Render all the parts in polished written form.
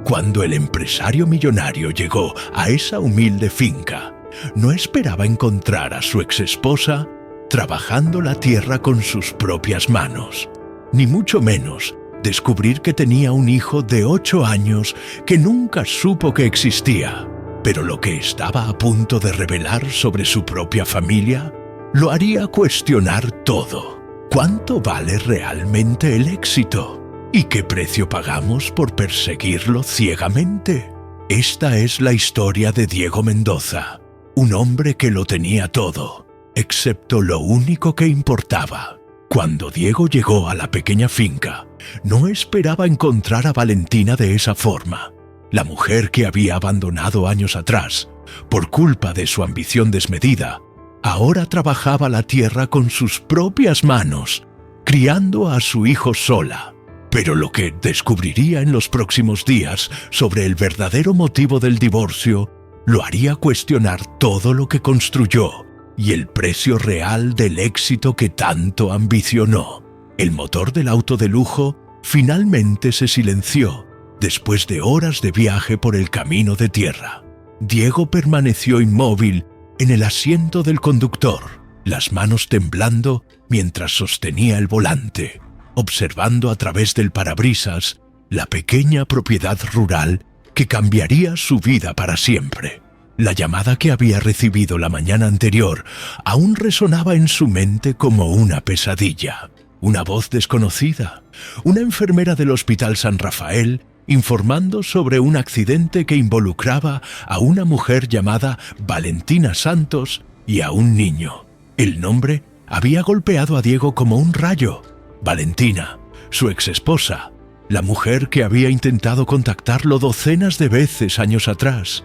Cuando el empresario millonario llegó a esa humilde finca, no esperaba encontrar a su exesposa trabajando la tierra con sus propias manos, ni mucho menos descubrir que tenía un hijo de 8 años que nunca supo que existía. Pero lo que estaba a punto de revelar sobre su propia familia lo haría cuestionar todo. ¿Cuánto vale realmente el éxito? ¿Y qué precio pagamos por perseguirlo ciegamente? Esta es la historia de Diego Mendoza, un hombre que lo tenía todo, excepto lo único que importaba. Cuando Diego llegó a la pequeña finca, no esperaba encontrar a Valentina de esa forma. La mujer que había abandonado años atrás, por culpa de su ambición desmedida, ahora trabajaba la tierra con sus propias manos, criando a su hijo sola. Pero lo que descubriría en los próximos días sobre el verdadero motivo del divorcio lo haría cuestionar todo lo que construyó y el precio real del éxito que tanto ambicionó. El motor del auto de lujo finalmente se silenció después de horas de viaje por el camino de tierra. Diego permaneció inmóvil en el asiento del conductor, las manos temblando mientras sostenía el volante, observando a través del parabrisas la pequeña propiedad rural que cambiaría su vida para siempre. La llamada que había recibido la mañana anterior aún resonaba en su mente como una pesadilla. Una voz desconocida, una enfermera del Hospital San Rafael, informando sobre un accidente que involucraba a una mujer llamada Valentina Santos y a un niño. El nombre había golpeado a Diego como un rayo. Valentina, su exesposa, la mujer que había intentado contactarlo docenas de veces años atrás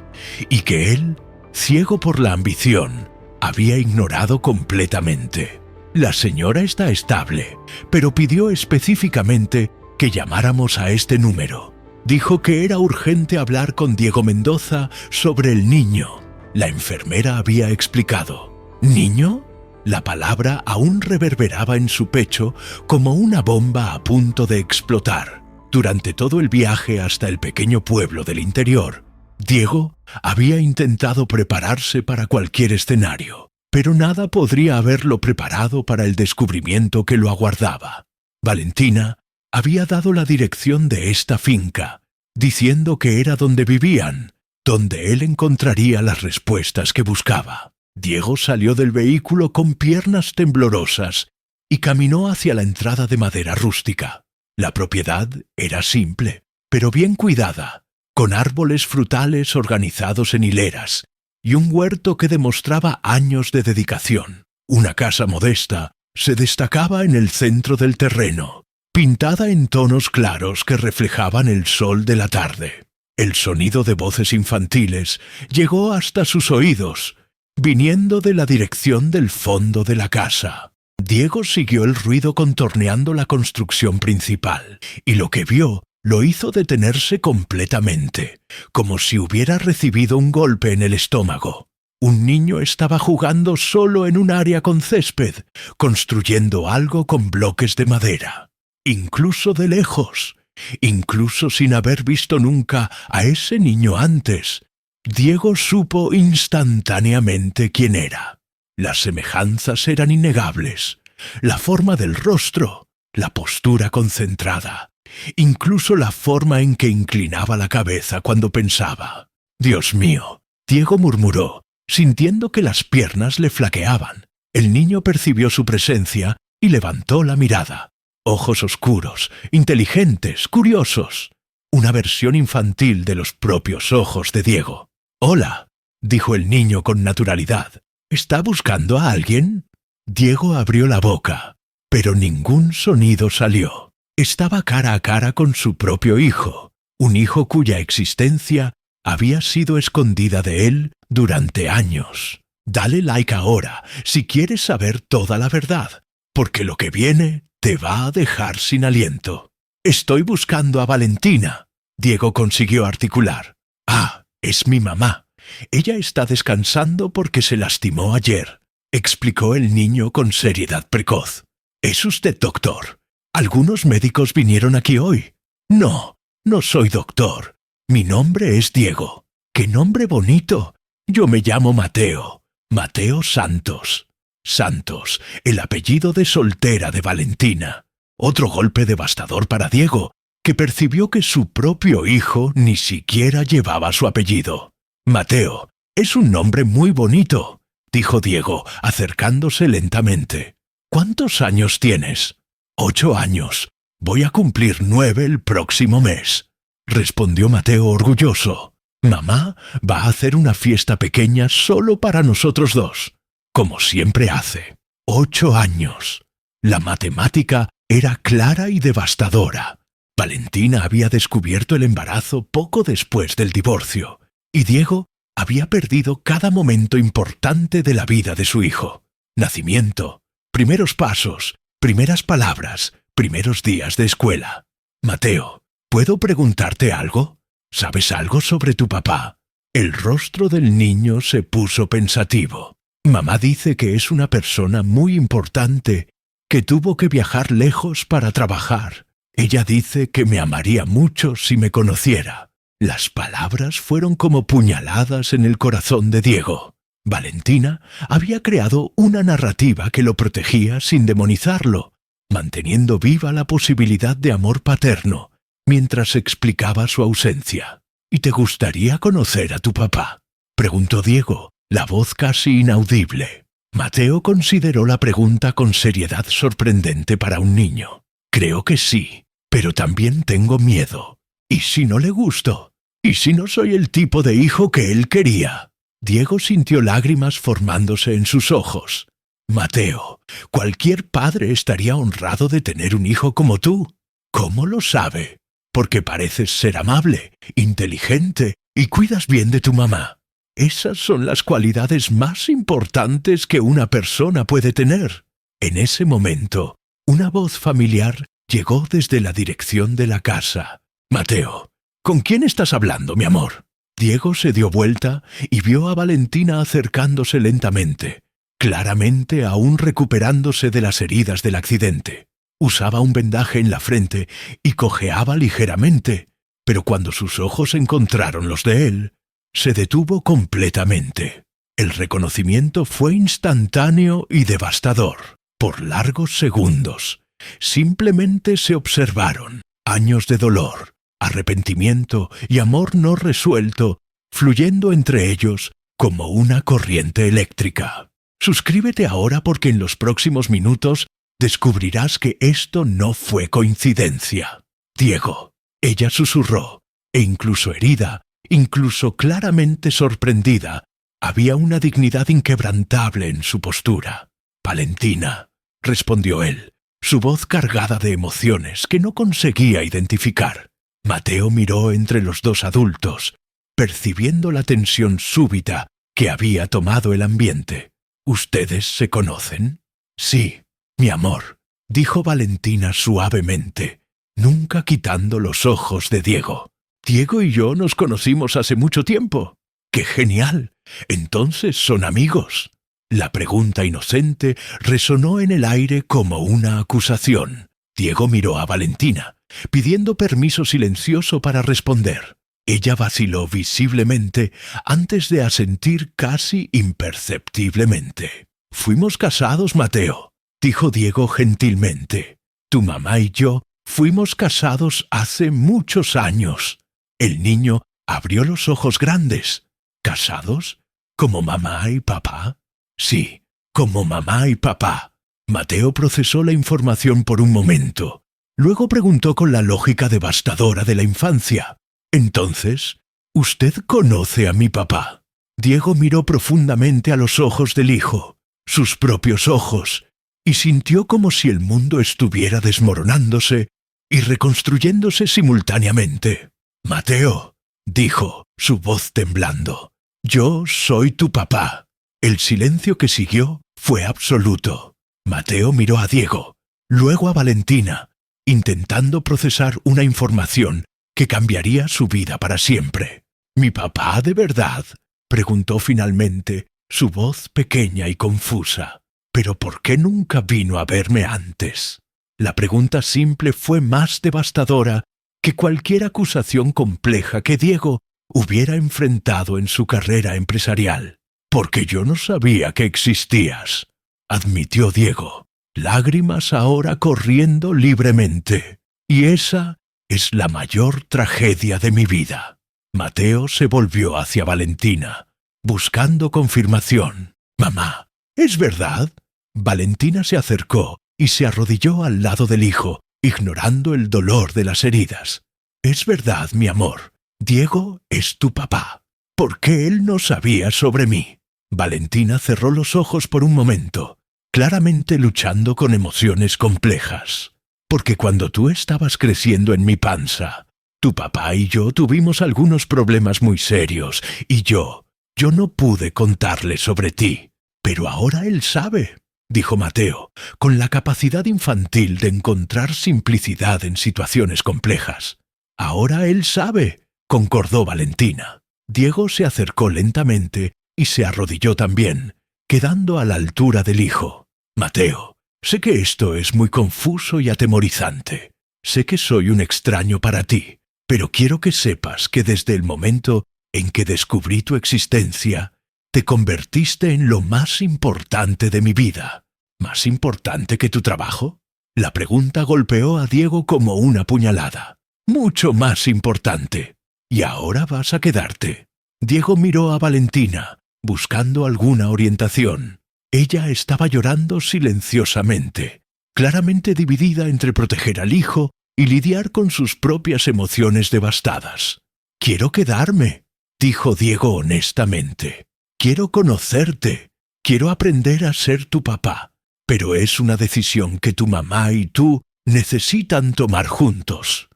y que él, ciego por la ambición, había ignorado completamente. La señora está estable, pero pidió específicamente que llamáramos a este número. Dijo que era urgente hablar con Diego Mendoza sobre el niño. La enfermera había explicado. ¿Niño? La palabra aún reverberaba en su pecho como una bomba a punto de explotar. Durante todo el viaje hasta el pequeño pueblo del interior, Diego había intentado prepararse para cualquier escenario, pero nada podría haberlo preparado para el descubrimiento que lo aguardaba. Valentina había dado la dirección de esta finca, diciendo que era donde vivían, donde él encontraría las respuestas que buscaba. Diego salió del vehículo con piernas temblorosas y caminó hacia la entrada de madera rústica. La propiedad era simple, pero bien cuidada, con árboles frutales organizados en hileras y un huerto que demostraba años de dedicación. Una casa modesta se destacaba en el centro del terreno, pintada en tonos claros que reflejaban el sol de la tarde. El sonido de voces infantiles llegó hasta sus oídos, viniendo de la dirección del fondo de la casa. Diego siguió el ruido contorneando la construcción principal, y lo que vio lo hizo detenerse completamente, como si hubiera recibido un golpe en el estómago. Un niño estaba jugando solo en un área con césped, construyendo algo con bloques de madera. Incluso de lejos, incluso sin haber visto nunca a ese niño antes, Diego supo instantáneamente quién era. Las semejanzas eran innegables, la forma del rostro, la postura concentrada, incluso la forma en que inclinaba la cabeza cuando pensaba. «Dios mío», Diego murmuró, sintiendo que las piernas le flaqueaban. El niño percibió su presencia y levantó la mirada. Ojos oscuros, inteligentes, curiosos. Una versión infantil de los propios ojos de Diego. «Hola», dijo el niño con naturalidad. «¿Está buscando a alguien?» Diego abrió la boca, pero ningún sonido salió. Estaba cara a cara con su propio hijo, un hijo cuya existencia había sido escondida de él durante años. Dale like ahora si quieres saber toda la verdad, porque lo que viene te va a dejar sin aliento. «Estoy buscando a Valentina», Diego consiguió articular. «Ah, es mi mamá. Ella está descansando porque se lastimó ayer», explicó el niño con seriedad precoz. «¿Es usted doctor? Algunos médicos vinieron aquí hoy». «No, no soy doctor. Mi nombre es Diego. ¡Qué nombre bonito! Yo me llamo Mateo. Mateo Santos. Santos, el apellido de soltera de Valentina. Otro golpe devastador para Diego, que percibió que su propio hijo ni siquiera llevaba su apellido. Mateo, es un nombre muy bonito, dijo Diego, acercándose lentamente. ¿Cuántos años tienes? 8 años. Voy a cumplir 9 el próximo mes, respondió Mateo orgulloso. Mamá va a hacer una fiesta pequeña solo para nosotros dos, como siempre hace. 8 años. La matemática era clara y devastadora. Valentina había descubierto el embarazo poco después del divorcio, y Diego había perdido cada momento importante de la vida de su hijo. Nacimiento, primeros pasos, primeras palabras, primeros días de escuela. Mateo, ¿puedo preguntarte algo? ¿Sabes algo sobre tu papá? El rostro del niño se puso pensativo. Mamá dice que es una persona muy importante, que tuvo que viajar lejos para trabajar. Ella dice que me amaría mucho si me conociera. Las palabras fueron como puñaladas en el corazón de Diego. Valentina había creado una narrativa que lo protegía sin demonizarlo, manteniendo viva la posibilidad de amor paterno, mientras explicaba su ausencia. ¿Y te gustaría conocer a tu papá?, preguntó Diego, la voz casi inaudible. Mateo consideró la pregunta con seriedad sorprendente para un niño. Creo que sí, pero también tengo miedo. ¿Y si no le gusto? ¿Y si no soy el tipo de hijo que él quería? Diego sintió lágrimas formándose en sus ojos. Mateo, cualquier padre estaría honrado de tener un hijo como tú. ¿Cómo lo sabe? Porque pareces ser amable, inteligente y cuidas bien de tu mamá. Esas son las cualidades más importantes que una persona puede tener. En ese momento, una voz familiar llegó desde la dirección de la casa. Mateo, ¿con quién estás hablando, mi amor? Diego se dio vuelta y vio a Valentina acercándose lentamente, claramente aún recuperándose de las heridas del accidente. Usaba un vendaje en la frente y cojeaba ligeramente, pero cuando sus ojos encontraron los de él, se detuvo completamente. El reconocimiento fue instantáneo y devastador. Por largos segundos, simplemente se observaron años de dolor, arrepentimiento y amor no resuelto, fluyendo entre ellos como una corriente eléctrica. Suscríbete ahora porque en los próximos minutos descubrirás que esto no fue coincidencia. Diego, ella susurró, e incluso herida, incluso claramente sorprendida, había una dignidad inquebrantable en su postura. Valentina, respondió él, su voz cargada de emociones que no conseguía identificar. Mateo miró entre los dos adultos, percibiendo la tensión súbita que había tomado el ambiente. ¿Ustedes se conocen? Sí, mi amor, dijo Valentina suavemente, nunca quitando los ojos de Diego. Diego y yo nos conocimos hace mucho tiempo. ¡Qué genial! Entonces son amigos. La pregunta inocente resonó en el aire como una acusación. Diego miró a Valentina, pidiendo permiso silencioso para responder. Ella vaciló visiblemente antes de asentir casi imperceptiblemente. «Fuimos casados, Mateo», dijo Diego gentilmente. «Tu mamá y yo fuimos casados hace muchos años». El niño abrió los ojos grandes. ¿Casados? ¿Como mamá y papá? Sí, como mamá y papá. Mateo procesó la información por un momento. Luego preguntó con la lógica devastadora de la infancia. Entonces, ¿usted conoce a mi papá? Diego miró profundamente a los ojos del hijo, sus propios ojos, y sintió como si el mundo estuviera desmoronándose y reconstruyéndose simultáneamente. «Mateo», dijo, su voz temblando, «yo soy tu papá». El silencio que siguió fue absoluto. Mateo miró a Diego, luego a Valentina, intentando procesar una información que cambiaría su vida para siempre. «¿Mi papá de verdad?», preguntó finalmente, su voz pequeña y confusa. «¿Pero por qué nunca vino a verme antes?». La pregunta simple fue más devastadora que cualquier acusación compleja que Diego hubiera enfrentado en su carrera empresarial, porque yo no sabía que existías, admitió Diego, lágrimas ahora corriendo libremente. Y esa es la mayor tragedia de mi vida. Mateo se volvió hacia Valentina, buscando confirmación. Mamá, ¿es verdad? Valentina se acercó y se arrodilló al lado del hijo, ignorando el dolor de las heridas. Es verdad, mi amor. Diego es tu papá. ¿Por qué él no sabía sobre mí? Valentina cerró los ojos por un momento, claramente luchando con emociones complejas. Porque cuando tú estabas creciendo en mi panza, tu papá y yo tuvimos algunos problemas muy serios, y yo no pude contarle sobre ti. Pero ahora él sabe, dijo Mateo, con la capacidad infantil de encontrar simplicidad en situaciones complejas. Ahora él sabe, concordó Valentina. Diego se acercó lentamente y se arrodilló también, quedando a la altura del hijo. Mateo, sé que esto es muy confuso y atemorizante. Sé que soy un extraño para ti, pero quiero que sepas que desde el momento en que descubrí tu existencia, te convertiste en lo más importante de mi vida. ¿Más importante que tu trabajo? La pregunta golpeó a Diego como una puñalada. Mucho más importante. ¿Y ahora vas a quedarte? Diego miró a Valentina, buscando alguna orientación. Ella estaba llorando silenciosamente, claramente dividida entre proteger al hijo y lidiar con sus propias emociones devastadas. «Quiero quedarme», dijo Diego honestamente. «Quiero conocerte. Quiero aprender a ser tu papá. Pero es una decisión que tu mamá y tú necesitan tomar juntos».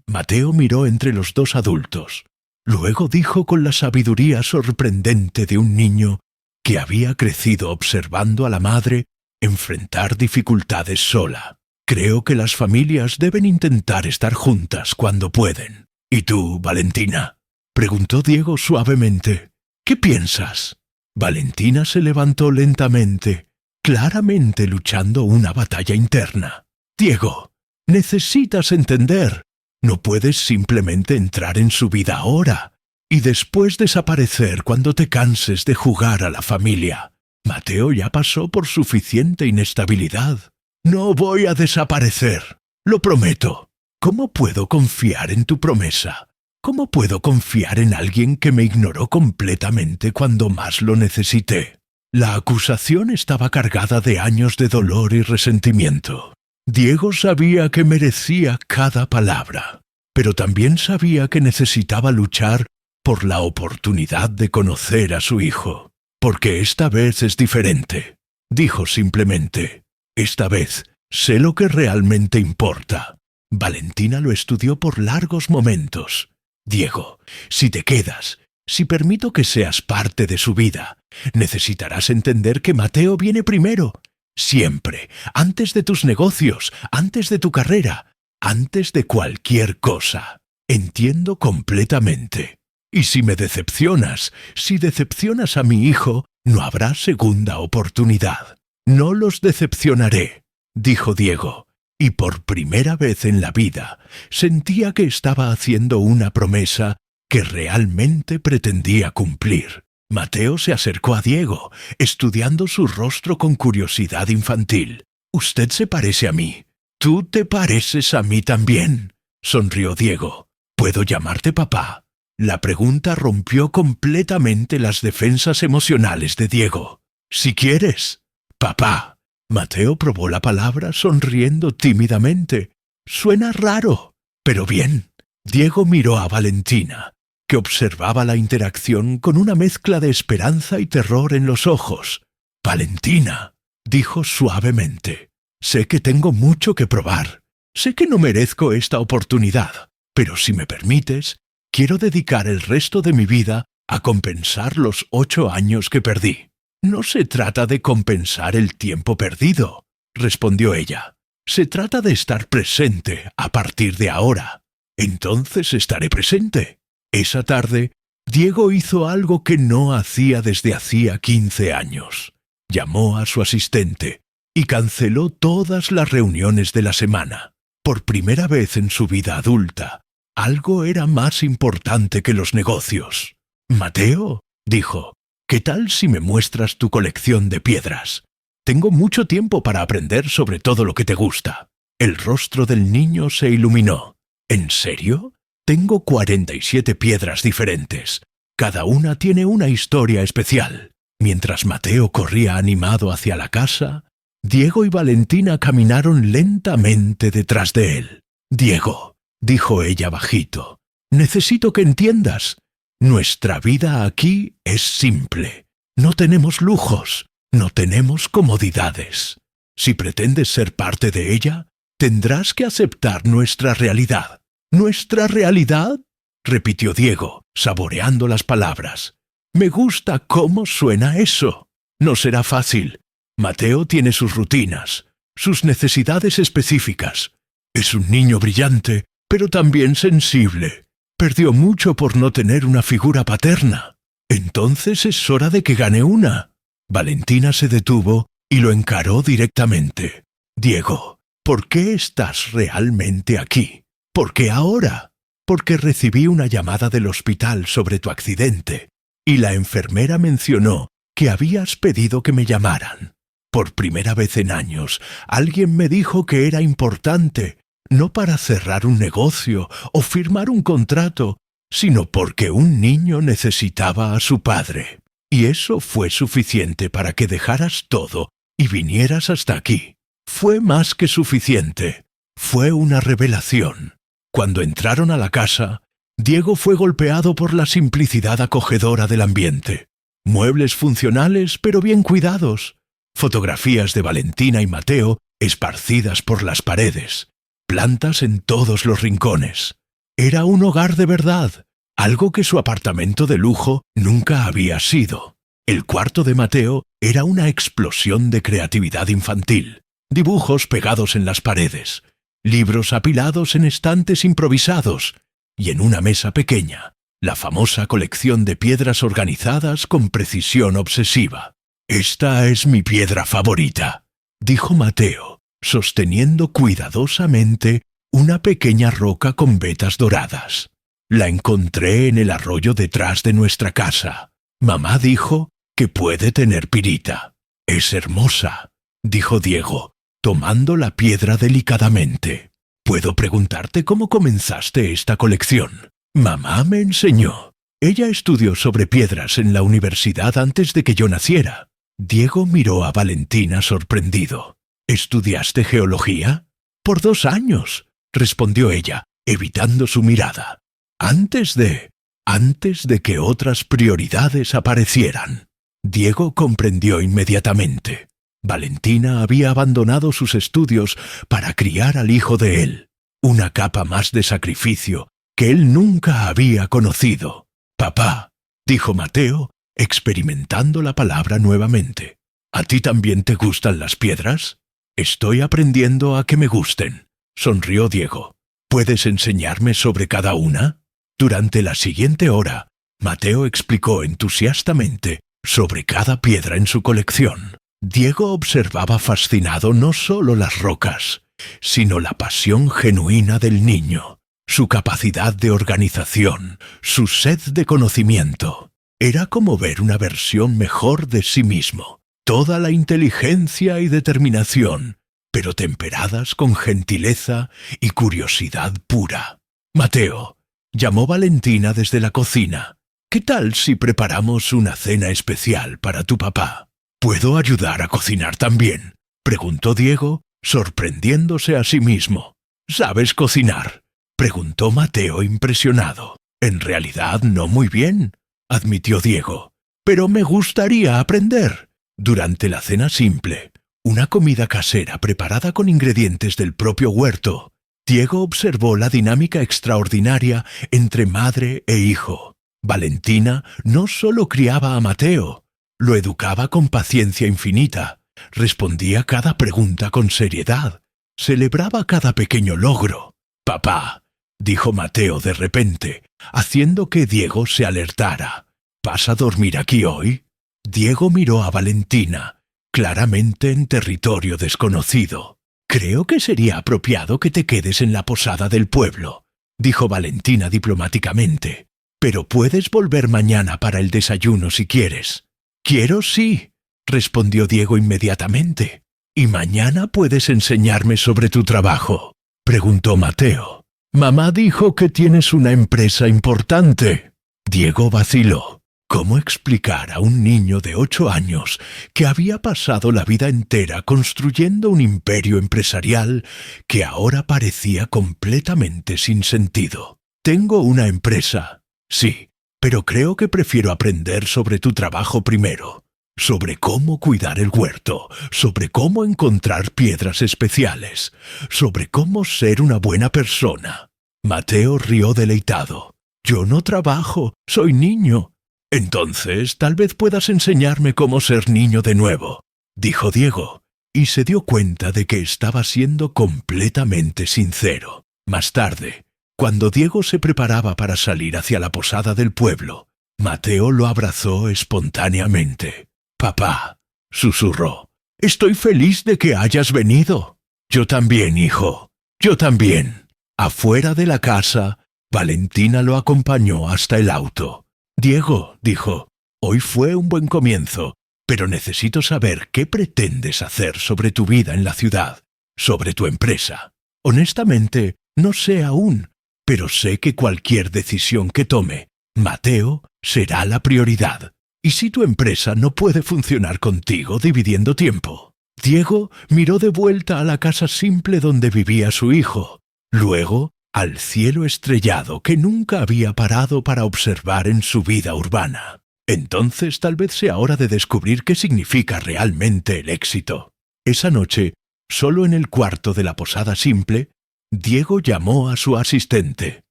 Mateo miró entre los dos adultos. Luego dijo con la sabiduría sorprendente de un niño que había crecido observando a la madre enfrentar dificultades sola. «Creo que las familias deben intentar estar juntas cuando pueden». «¿Y tú, Valentina?», preguntó Diego suavemente. «¿Qué piensas?». Valentina se levantó lentamente, claramente luchando una batalla interna. «Diego, necesitas entender. No puedes simplemente entrar en su vida ahora y después desaparecer cuando te canses de jugar a la familia. Mateo ya pasó por suficiente inestabilidad. No voy a desaparecer, lo prometo. ¿Cómo puedo confiar en tu promesa? ¿Cómo puedo confiar en alguien que me ignoró completamente cuando más lo necesité? La acusación estaba cargada de años de dolor y resentimiento. Diego sabía que merecía cada palabra, pero también sabía que necesitaba luchar por la oportunidad de conocer a su hijo. «Porque esta vez es diferente», dijo simplemente. «Esta vez sé lo que realmente importa». Valentina lo estudió por largos momentos. «Diego, si te quedas, si permito que seas parte de su vida, necesitarás entender que Mateo viene primero. Siempre, antes de tus negocios, antes de tu carrera, antes de cualquier cosa. Entiendo completamente. Y si me decepcionas, si decepcionas a mi hijo, no habrá segunda oportunidad. No los decepcionaré», dijo Diego, y por primera vez en la vida sentía que estaba haciendo una promesa que realmente pretendía cumplir. Mateo se acercó a Diego, estudiando su rostro con curiosidad infantil. «Usted se parece a mí. Tú te pareces a mí también», sonrió Diego. «¿Puedo llamarte papá?». La pregunta rompió completamente las defensas emocionales de Diego. «Si quieres». «Papá». Mateo probó la palabra sonriendo tímidamente. «Suena raro, pero bien». Diego miró a Valentina, que observaba la interacción con una mezcla de esperanza y terror en los ojos. «Valentina», dijo suavemente, «sé que tengo mucho que probar. Sé que no merezco esta oportunidad, pero si me permites, quiero dedicar el resto de mi vida a compensar los 8 años que perdí». «No se trata de compensar el tiempo perdido», respondió ella. «Se trata de estar presente a partir de ahora». «Entonces estaré presente». Esa tarde, Diego hizo algo que no hacía desde hacía 15 años. Llamó a su asistente y canceló todas las reuniones de la semana. Por primera vez en su vida adulta, algo era más importante que los negocios. «Mateo», dijo, «¿qué tal si me muestras tu colección de piedras? Tengo mucho tiempo para aprender sobre todo lo que te gusta». El rostro del niño se iluminó. «¿En serio? Tengo 47 piedras diferentes. Cada una tiene una historia especial». Mientras Mateo corría animado hacia la casa, Diego y Valentina caminaron lentamente detrás de él. «Diego», dijo ella bajito, «necesito que entiendas. Nuestra vida aquí es simple. No tenemos lujos, no tenemos comodidades. Si pretendes ser parte de ella, tendrás que aceptar nuestra realidad». «¿Nuestra realidad?», repitió Diego, saboreando las palabras. «Me gusta cómo suena eso. No será fácil. Mateo tiene sus rutinas, sus necesidades específicas. Es un niño brillante, pero también sensible. Perdió mucho por no tener una figura paterna. Entonces es hora de que gane una». Valentina se detuvo y lo encaró directamente. «Diego, ¿por qué estás realmente aquí? ¿Por qué ahora?» «Porque recibí una llamada del hospital sobre tu accidente, y la enfermera mencionó que habías pedido que me llamaran. Por primera vez en años, alguien me dijo que era importante, no para cerrar un negocio o firmar un contrato, sino porque un niño necesitaba a su padre. Y eso fue suficiente para que dejaras todo y vinieras hasta aquí. Fue más que suficiente. Fue una revelación». Cuando entraron a la casa, Diego fue golpeado por la simplicidad acogedora del ambiente. Muebles funcionales pero bien cuidados, fotografías de Valentina y Mateo esparcidas por las paredes, plantas en todos los rincones. Era un hogar de verdad, algo que su apartamento de lujo nunca había sido. El cuarto de Mateo era una explosión de creatividad infantil, dibujos pegados en las paredes, libros apilados en estantes improvisados, y en una mesa pequeña, la famosa colección de piedras organizadas con precisión obsesiva. «Esta es mi piedra favorita», dijo Mateo, sosteniendo cuidadosamente una pequeña roca con vetas doradas. «La encontré en el arroyo detrás de nuestra casa. Mamá dijo que puede tener pirita». «Es hermosa», dijo Diego, tomando la piedra delicadamente. «¿Puedo preguntarte cómo comenzaste esta colección?» «Mamá me enseñó. Ella estudió sobre piedras en la universidad antes de que yo naciera». Diego miró a Valentina sorprendido. «¿Estudiaste geología?» «Por 2 años», respondió ella, evitando su mirada. Antes de que otras prioridades aparecieran». Diego comprendió inmediatamente. Valentina había abandonado sus estudios para criar al hijo de él, una capa más de sacrificio que él nunca había conocido. «Papá», dijo Mateo, experimentando la palabra nuevamente, «¿a ti también te gustan las piedras?» «Estoy aprendiendo a que me gusten», sonrió Diego. «¿Puedes enseñarme sobre cada una?» Durante la siguiente hora, Mateo explicó entusiastamente sobre cada piedra en su colección. Diego observaba fascinado no solo las rocas, sino la pasión genuina del niño, su capacidad de organización, su sed de conocimiento. Era como ver una versión mejor de sí mismo, toda la inteligencia y determinación, pero temperadas con gentileza y curiosidad pura. «Mateo», llamó Valentina desde la cocina, «¿qué tal si preparamos una cena especial para tu papá?» «¿Puedo ayudar a cocinar también?», preguntó Diego, sorprendiéndose a sí mismo. «¿Sabes cocinar?», preguntó Mateo impresionado. «En realidad no muy bien», admitió Diego, «pero me gustaría aprender». Durante la cena simple, una comida casera preparada con ingredientes del propio huerto, Diego observó la dinámica extraordinaria entre madre e hijo. Valentina no solo criaba a Mateo, lo educaba con paciencia infinita, respondía cada pregunta con seriedad, celebraba cada pequeño logro. «Papá», dijo Mateo de repente, haciendo que Diego se alertara, «¿vas a dormir aquí hoy?» Diego miró a Valentina, claramente en territorio desconocido. Creo que sería apropiado que te quedes en la posada del pueblo, dijo Valentina diplomáticamente. Pero puedes volver mañana para el desayuno si quieres. Quiero, sí, respondió Diego inmediatamente. ¿Y mañana puedes enseñarme sobre tu trabajo?, preguntó Mateo. Mamá dijo que tienes una empresa importante. Diego vaciló. ¿Cómo explicar a un niño de 8 años que había pasado la vida entera construyendo un imperio empresarial que ahora parecía completamente sin sentido? Tengo una empresa, sí, pero creo que prefiero aprender sobre tu trabajo primero, sobre cómo cuidar el huerto, sobre cómo encontrar piedras especiales, sobre cómo ser una buena persona. Mateo rió deleitado. Yo no trabajo, soy niño. Entonces, tal vez puedas enseñarme cómo ser niño de nuevo, dijo Diego, y se dio cuenta de que estaba siendo completamente sincero. Más tarde, cuando Diego se preparaba para salir hacia la posada del pueblo, Mateo lo abrazó espontáneamente. «Papá», susurró, «estoy feliz de que hayas venido». «Yo también, hijo, yo también». Afuera de la casa, Valentina lo acompañó hasta el auto. «Diego», dijo, «hoy fue un buen comienzo, pero necesito saber qué pretendes hacer sobre tu vida en la ciudad, sobre tu empresa. Honestamente, no sé aún, pero sé que cualquier decisión que tome, Mateo será la prioridad. ¿Y si tu empresa no puede funcionar contigo dividiendo tiempo?» Diego miró de vuelta a la casa simple donde vivía su hijo, luego al cielo estrellado que nunca había parado para observar en su vida urbana. Entonces tal vez sea hora de descubrir qué significa realmente el éxito. Esa noche, solo en el cuarto de la posada simple, Diego llamó a su asistente.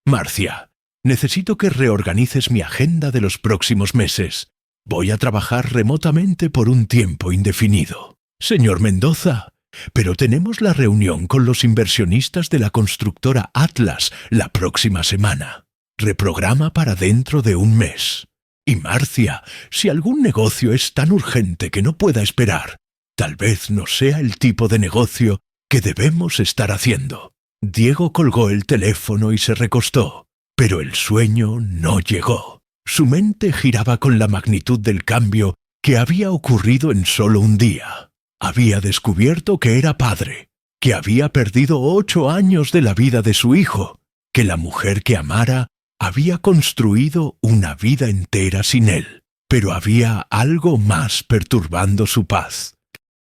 «Marcia, necesito que reorganices mi agenda de los próximos meses. Voy a trabajar remotamente por un tiempo indefinido». «Señor Mendoza, pero tenemos la reunión con los inversionistas de la constructora Atlas la próxima semana. Reprograma para dentro de un mes. Y Marcia, si algún negocio es tan urgente que no pueda esperar, tal vez no sea el tipo de negocio que debemos estar haciendo». Diego colgó el teléfono y se recostó, pero el sueño no llegó. Su mente giraba con la magnitud del cambio que había ocurrido en solo un día. Había descubierto que era padre, que había perdido 8 años de la vida de su hijo, que la mujer que amara había construido una vida entera sin él. Pero había algo más perturbando su paz.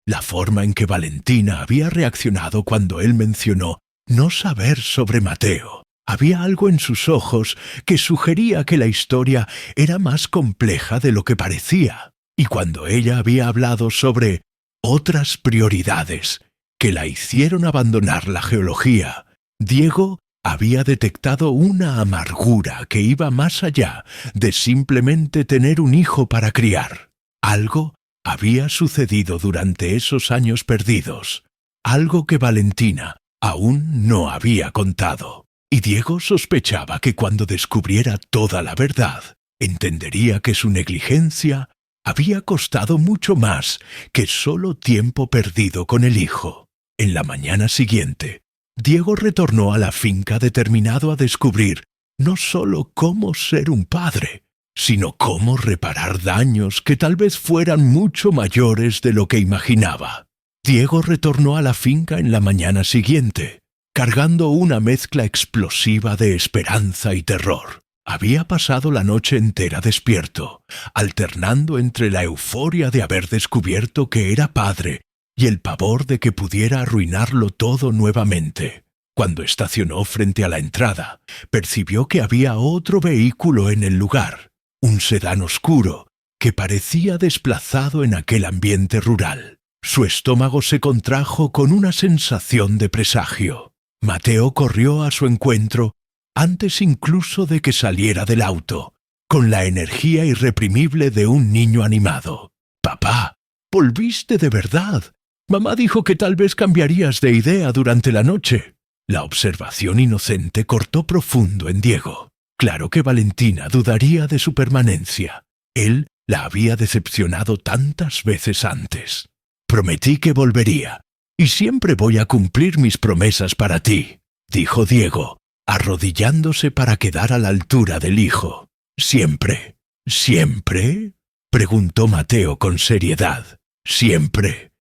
La forma en que Valentina había reaccionado cuando él mencionó no saber sobre Mateo. Había algo en sus ojos que sugería que la historia era más compleja de lo que parecía. Y cuando ella había hablado sobre otras prioridades que la hicieron abandonar la geología, Diego había detectado una amargura que iba más allá de simplemente tener un hijo para criar. Algo había sucedido durante esos años perdidos, algo que Valentina aún no había contado. Y Diego sospechaba que cuando descubriera toda la verdad, entendería que su negligencia había costado mucho más que solo tiempo perdido con el hijo. En la mañana siguiente, Diego retornó a la finca determinado a descubrir no solo cómo ser un padre, sino cómo reparar daños que tal vez fueran mucho mayores de lo que imaginaba. Diego retornó a la finca en la mañana siguiente, cargando una mezcla explosiva de esperanza y terror. Había pasado la noche entera despierto, alternando entre la euforia de haber descubierto que era padre y el pavor de que pudiera arruinarlo todo nuevamente. Cuando estacionó frente a la entrada, percibió que había otro vehículo en el lugar, un sedán oscuro que parecía desplazado en aquel ambiente rural. Su estómago se contrajo con una sensación de presagio. Mateo corrió a su encuentro antes incluso de que saliera del auto, con la energía irreprimible de un niño animado. «Papá, volviste de verdad. Mamá dijo que tal vez cambiarías de idea durante la noche». La observación inocente cortó profundo en Diego. Claro que Valentina dudaría de su permanencia. Él la había decepcionado tantas veces antes. «Prometí que volvería. y siempre voy a cumplir mis promesas para ti, dijo Diego, arrodillándose para quedar a la altura del hijo. ¿Siempre? ¿Siempre? Preguntó Mateo con seriedad. Siempre.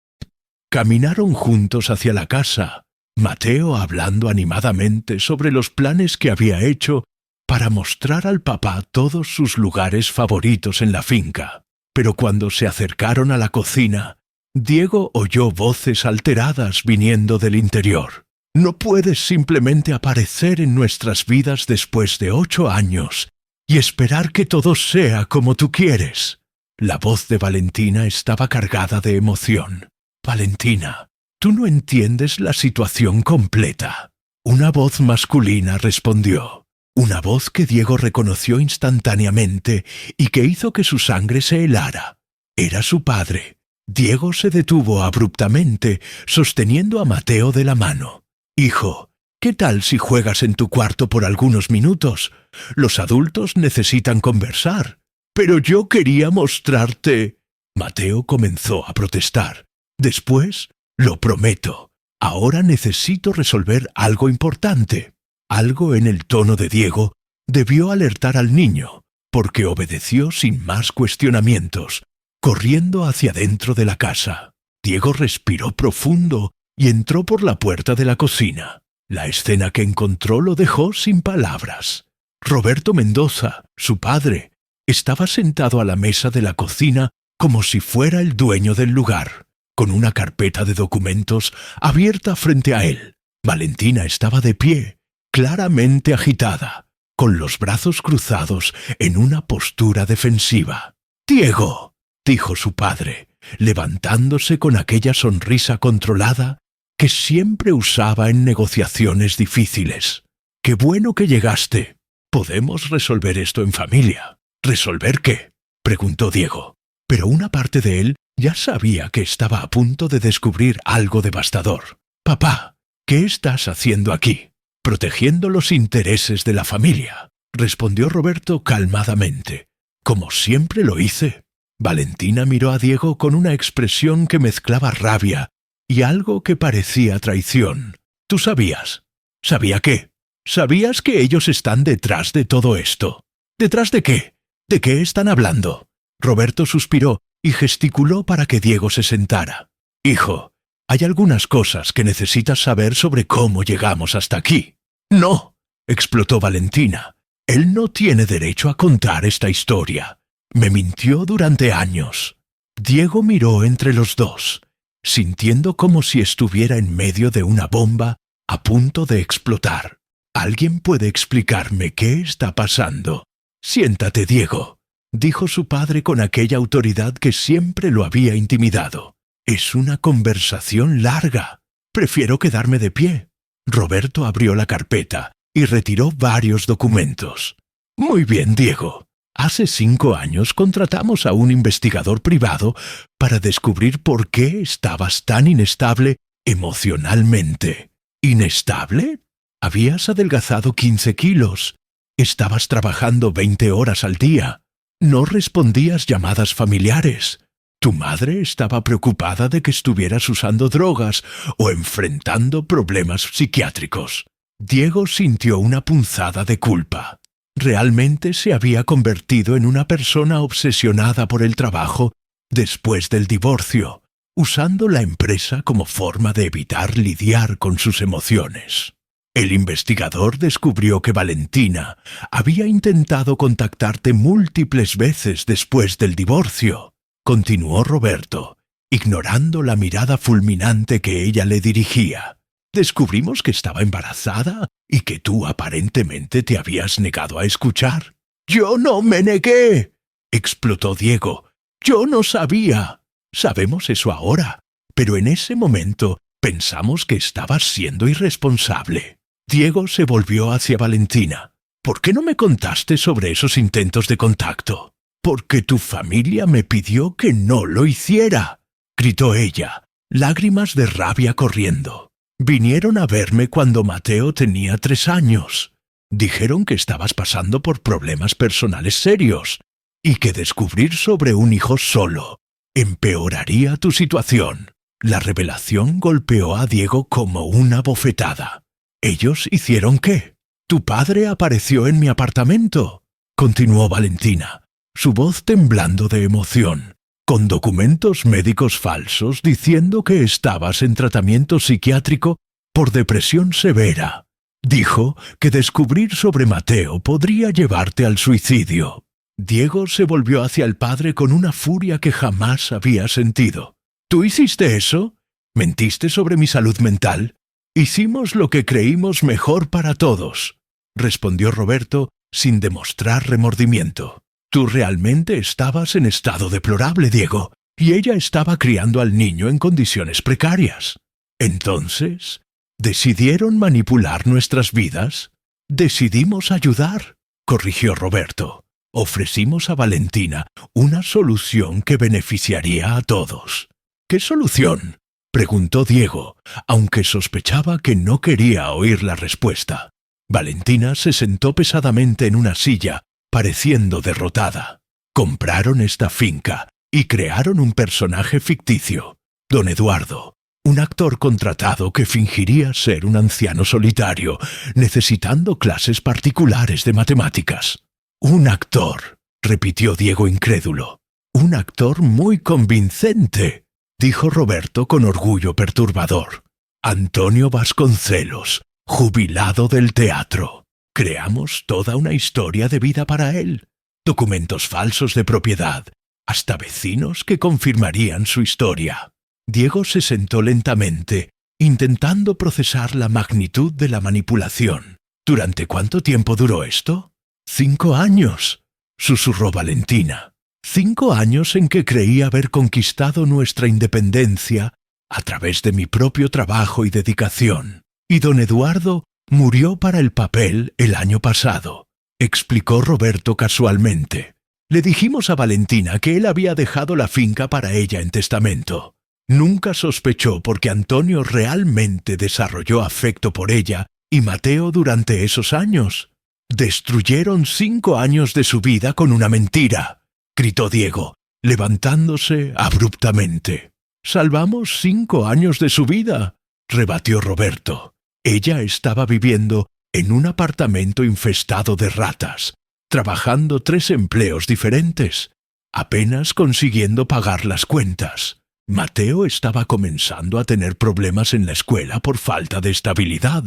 Caminaron juntos hacia la casa, Mateo hablando animadamente sobre los planes que había hecho para mostrar al papá todos sus lugares favoritos en la finca. Pero cuando se acercaron a la cocina, Diego oyó voces alteradas viniendo del interior. No puedes simplemente aparecer en nuestras vidas después de 8 años y esperar que todo sea como tú quieres. La voz de Valentina estaba cargada de emoción. Valentina, tú no entiendes la situación completa. Una voz masculina respondió. Una voz que Diego reconoció instantáneamente y que hizo que su sangre se helara. Era su padre. Diego se detuvo abruptamente, sosteniendo a Mateo de la mano. «Hijo, ¿qué tal si juegas en tu cuarto por algunos minutos? Los adultos necesitan conversar». «Pero yo quería mostrarte...» Mateo comenzó a protestar. «Después, lo prometo, ahora necesito resolver algo importante». Algo en el tono de Diego debió alertar al niño, porque obedeció sin más cuestionamientos, corriendo hacia dentro de la casa. Diego respiró profundo y entró por la puerta de la cocina. La escena que encontró lo dejó sin palabras. Roberto Mendoza, su padre, estaba sentado a la mesa de la cocina como si fuera el dueño del lugar, con una carpeta de documentos abierta frente a él. Valentina estaba de pie, claramente agitada, con los brazos cruzados en una postura defensiva. «Diego», dijo su padre, levantándose con aquella sonrisa controlada que siempre usaba en negociaciones difíciles. «Qué bueno que llegaste. Podemos resolver esto en familia». «¿Resolver qué?», preguntó Diego. Pero una parte de él ya sabía que estaba a punto de descubrir algo devastador. «Papá, ¿qué estás haciendo aquí?» «Protegiendo los intereses de la familia», respondió Roberto calmadamente. «Como siempre lo hice». Valentina miró a Diego con una expresión que mezclaba rabia y algo que parecía traición. «¿Tú sabías?» «¿Sabía qué?» «¿Sabías que ellos están detrás de todo esto?» «¿Detrás de qué? ¿De qué están hablando?» Roberto suspiró y gesticuló para que Diego se sentara. «Hijo, hay algunas cosas que necesitas saber sobre cómo llegamos hasta aquí». «No», explotó Valentina. «Él no tiene derecho a contar esta historia. Me mintió durante años». Diego miró entre los dos, sintiendo como si estuviera en medio de una bomba a punto de explotar. «¿Alguien puede explicarme qué está pasando?» «Siéntate, Diego», dijo su padre con aquella autoridad que siempre lo había intimidado. «Es una conversación larga. Prefiero quedarme de pie». Roberto abrió la carpeta y retiró varios documentos. «Muy bien, Diego. Hace 5 años contratamos a un investigador privado para descubrir por qué estabas tan inestable emocionalmente». ¿Inestable? Habías adelgazado 15 kilos. Estabas trabajando 20 horas al día. No respondías llamadas familiares. Tu madre estaba preocupada de que estuvieras usando drogas o enfrentando problemas psiquiátricos. Diego sintió una punzada de culpa. Realmente se había convertido en una persona obsesionada por el trabajo después del divorcio, usando la empresa como forma de evitar lidiar con sus emociones. El investigador descubrió que Valentina había intentado contactarte múltiples veces después del divorcio. Continuó Roberto, ignorando la mirada fulminante que ella le dirigía. Descubrimos que estaba embarazada y que tú aparentemente te habías negado a escuchar. «¡Yo no me negué!», explotó Diego. «Yo no sabía». «Sabemos eso ahora, pero en ese momento pensamos que estabas siendo irresponsable». Diego se volvió hacia Valentina. «¿Por qué no me contaste sobre esos intentos de contacto?» «Porque tu familia me pidió que no lo hiciera», gritó ella, lágrimas de rabia corriendo. «Vinieron a verme cuando Mateo tenía 3 años. Dijeron que estabas pasando por problemas personales serios y que descubrir sobre un hijo solo empeoraría tu situación. La revelación golpeó a Diego como una bofetada. ¿Ellos hicieron qué? Tu padre apareció en mi apartamento, continuó Valentina, su voz temblando de emoción, con documentos médicos falsos diciendo que estabas en tratamiento psiquiátrico por depresión severa. Dijo que descubrir sobre Mateo podría llevarte al suicidio. Diego se volvió hacia el padre con una furia que jamás había sentido. ¿Tú hiciste eso? ¿Mentiste sobre mi salud mental? Hicimos lo que creímos mejor para todos, respondió Roberto sin demostrar remordimiento. Tú realmente estabas en estado deplorable, Diego, y ella estaba criando al niño en condiciones precarias. Entonces, ¿decidieron manipular nuestras vidas? Decidimos ayudar, corrigió Roberto. Ofrecimos a Valentina una solución que beneficiaría a todos. ¿Qué solución?, preguntó Diego, aunque sospechaba que no quería oír la respuesta. Valentina se sentó pesadamente en una silla, pareciendo derrotada. Compraron esta finca y crearon un personaje ficticio, don Eduardo, un actor contratado que fingiría ser un anciano solitario, necesitando clases particulares de matemáticas. «Un actor», repitió Diego incrédulo. «Un actor muy convincente», dijo Roberto con orgullo perturbador. «Antonio Vasconcelos, jubilado del teatro. Creamos toda una historia de vida para él. Documentos falsos de propiedad, hasta vecinos que confirmarían su historia». Diego se sentó lentamente, intentando procesar la magnitud de la manipulación. ¿Durante cuánto tiempo duró esto? 5 años, susurró Valentina. 5 años en que creí haber conquistado nuestra independencia a través de mi propio trabajo y dedicación. Y don Eduardo murió para el papel el año pasado, explicó Roberto casualmente. Le dijimos a Valentina que él había dejado la finca para ella en testamento. Nunca sospechó porque Antonio realmente desarrolló afecto por ella y Mateo durante esos años. «Destruyeron 5 años de su vida con una mentira», gritó Diego, levantándose abruptamente. «Salvamos 5 años de su vida», rebatió Roberto. Ella estaba viviendo en un apartamento infestado de ratas, trabajando 3 empleos diferentes, apenas consiguiendo pagar las cuentas. Mateo estaba comenzando a tener problemas en la escuela por falta de estabilidad.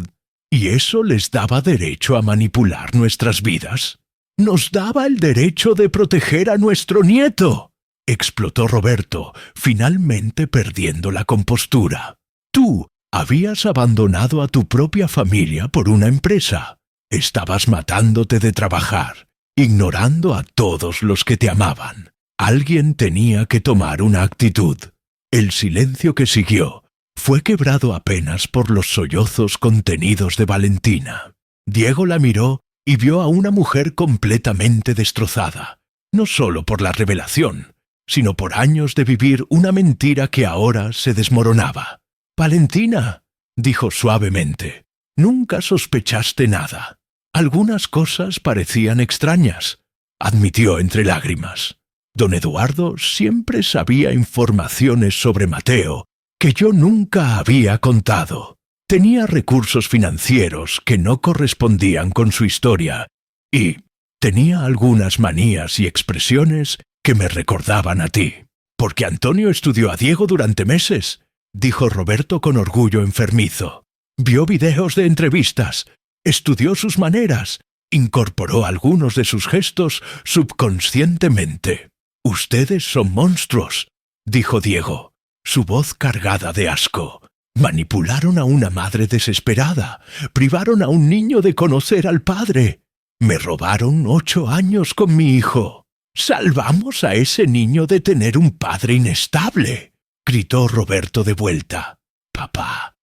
¿Y eso les daba derecho a manipular nuestras vidas? ¡Nos daba el derecho de proteger a nuestro nieto!, explotó Roberto, finalmente perdiendo la compostura. Tú habías abandonado a tu propia familia por una empresa. Estabas matándote de trabajar, ignorando a todos los que te amaban. Alguien tenía que tomar una actitud. El silencio que siguió fue quebrado apenas por los sollozos contenidos de Valentina. Diego la miró y vio a una mujer completamente destrozada, no solo por la revelación, sino por años de vivir una mentira que ahora se desmoronaba. «Valentina», dijo suavemente, «nunca sospechaste nada. Algunas cosas parecían extrañas», admitió entre lágrimas. «Don Eduardo siempre sabía informaciones sobre Mateo que yo nunca había contado. Tenía recursos financieros que no correspondían con su historia y tenía algunas manías y expresiones que me recordaban a ti. Porque Antonio estudió a Diego durante meses», dijo Roberto con orgullo enfermizo. «Vio videos de entrevistas, estudió sus maneras, incorporó algunos de sus gestos subconscientemente. Ustedes son monstruos», dijo Diego, su voz cargada de asco. «Manipularon a una madre desesperada, privaron a un niño de conocer al padre. Me robaron 8 años con mi hijo. Salvamos a ese niño de tener un padre inestable», gritó Roberto de vuelta. «Papá».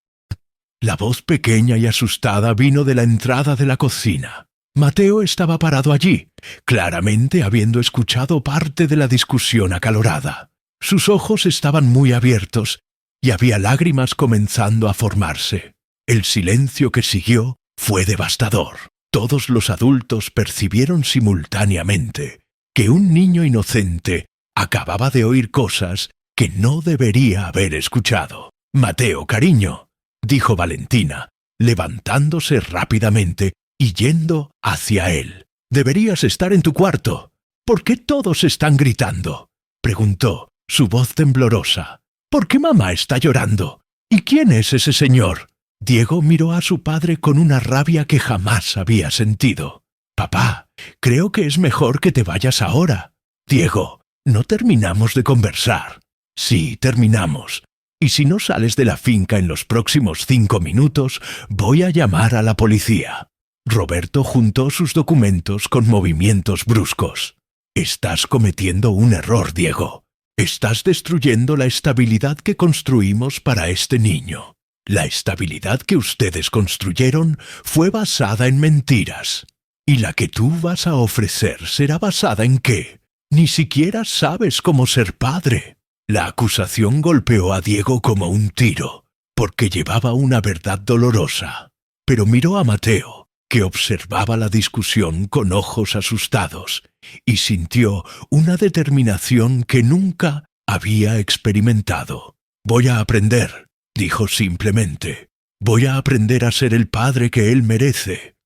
La voz pequeña y asustada vino de la entrada de la cocina. Mateo estaba parado allí, claramente habiendo escuchado parte de la discusión acalorada. Sus ojos estaban muy abiertos y había lágrimas comenzando a formarse. El silencio que siguió fue devastador. Todos los adultos percibieron simultáneamente que un niño inocente acababa de oír cosas que no debería haber escuchado. Mateo, cariño, dijo Valentina, levantándose rápidamente y yendo hacia él. Deberías estar en tu cuarto. ¿Por qué todos están gritando?, preguntó, su voz temblorosa. ¿Por qué mamá está llorando? ¿Y quién es ese señor? Diego miró a su padre con una rabia que jamás había sentido. Papá, creo que es mejor que te vayas ahora. Diego, no terminamos de conversar. Sí, terminamos. Y si no sales de la finca en los próximos 5 minutos, voy a llamar a la policía. Roberto juntó sus documentos con movimientos bruscos. Estás cometiendo un error, Diego. Estás destruyendo la estabilidad que construimos para este niño. La estabilidad que ustedes construyeron fue basada en mentiras. ¿Y la que tú vas a ofrecer será basada en qué? Ni siquiera sabes cómo ser padre. La acusación golpeó a Diego como un tiro, porque llevaba una verdad dolorosa. Pero miró a Mateo, que observaba la discusión con ojos asustados, y sintió una determinación que nunca había experimentado. Voy a aprender, dijo simplemente. Voy a aprender a ser el padre que él merece.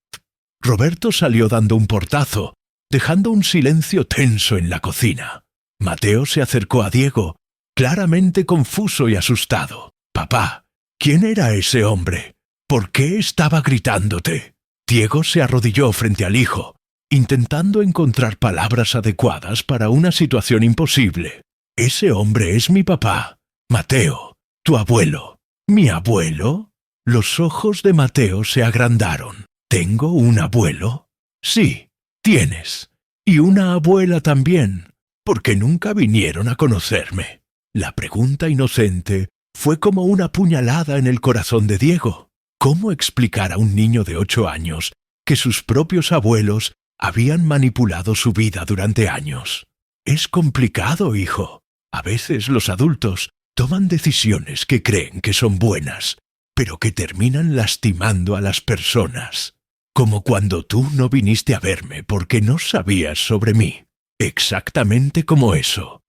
Roberto salió dando un portazo, dejando un silencio tenso en la cocina. Mateo se acercó a Diego, claramente confuso y asustado. Papá, ¿quién era ese hombre? ¿Por qué estaba gritándote? Diego se arrodilló frente al hijo, intentando encontrar palabras adecuadas para una situación imposible. Ese hombre es mi papá, Mateo, tu abuelo. ¿Mi abuelo? Los ojos de Mateo se agrandaron. ¿Tengo un abuelo? Sí, tienes. Y una abuela también, porque nunca vinieron a conocerme. La pregunta inocente fue como una puñalada en el corazón de Diego. ¿Cómo explicar a un niño de 8 años que sus propios abuelos habían manipulado su vida durante años? Es complicado, hijo. A veces los adultos toman decisiones que creen que son buenas, pero que terminan lastimando a las personas. Como cuando tú no viniste a verme porque no sabías sobre mí. Exactamente como eso.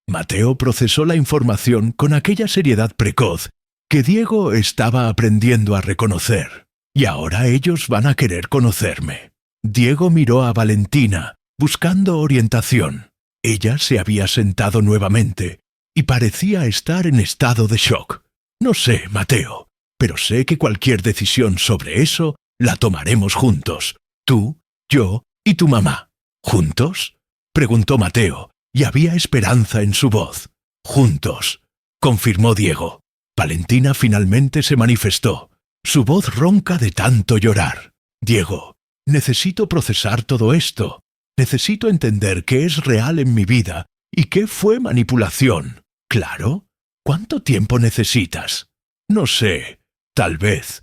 Mateo procesó la información con aquella seriedad precoz que Diego estaba aprendiendo a reconocer. Y ahora ellos van a querer conocerme. Diego miró a Valentina, buscando orientación. Ella se había sentado nuevamente y parecía estar en estado de shock. No sé, Mateo, pero sé que cualquier decisión sobre eso la tomaremos juntos. Tú, yo y tu mamá. ¿Juntos?, preguntó Mateo, y había esperanza en su voz. Juntos, confirmó Diego. Valentina finalmente se manifestó, su voz ronca de tanto llorar. Diego, necesito procesar todo esto. Necesito entender qué es real en mi vida y qué fue manipulación. ¿Claro? ¿Cuánto tiempo necesitas? No sé. Tal vez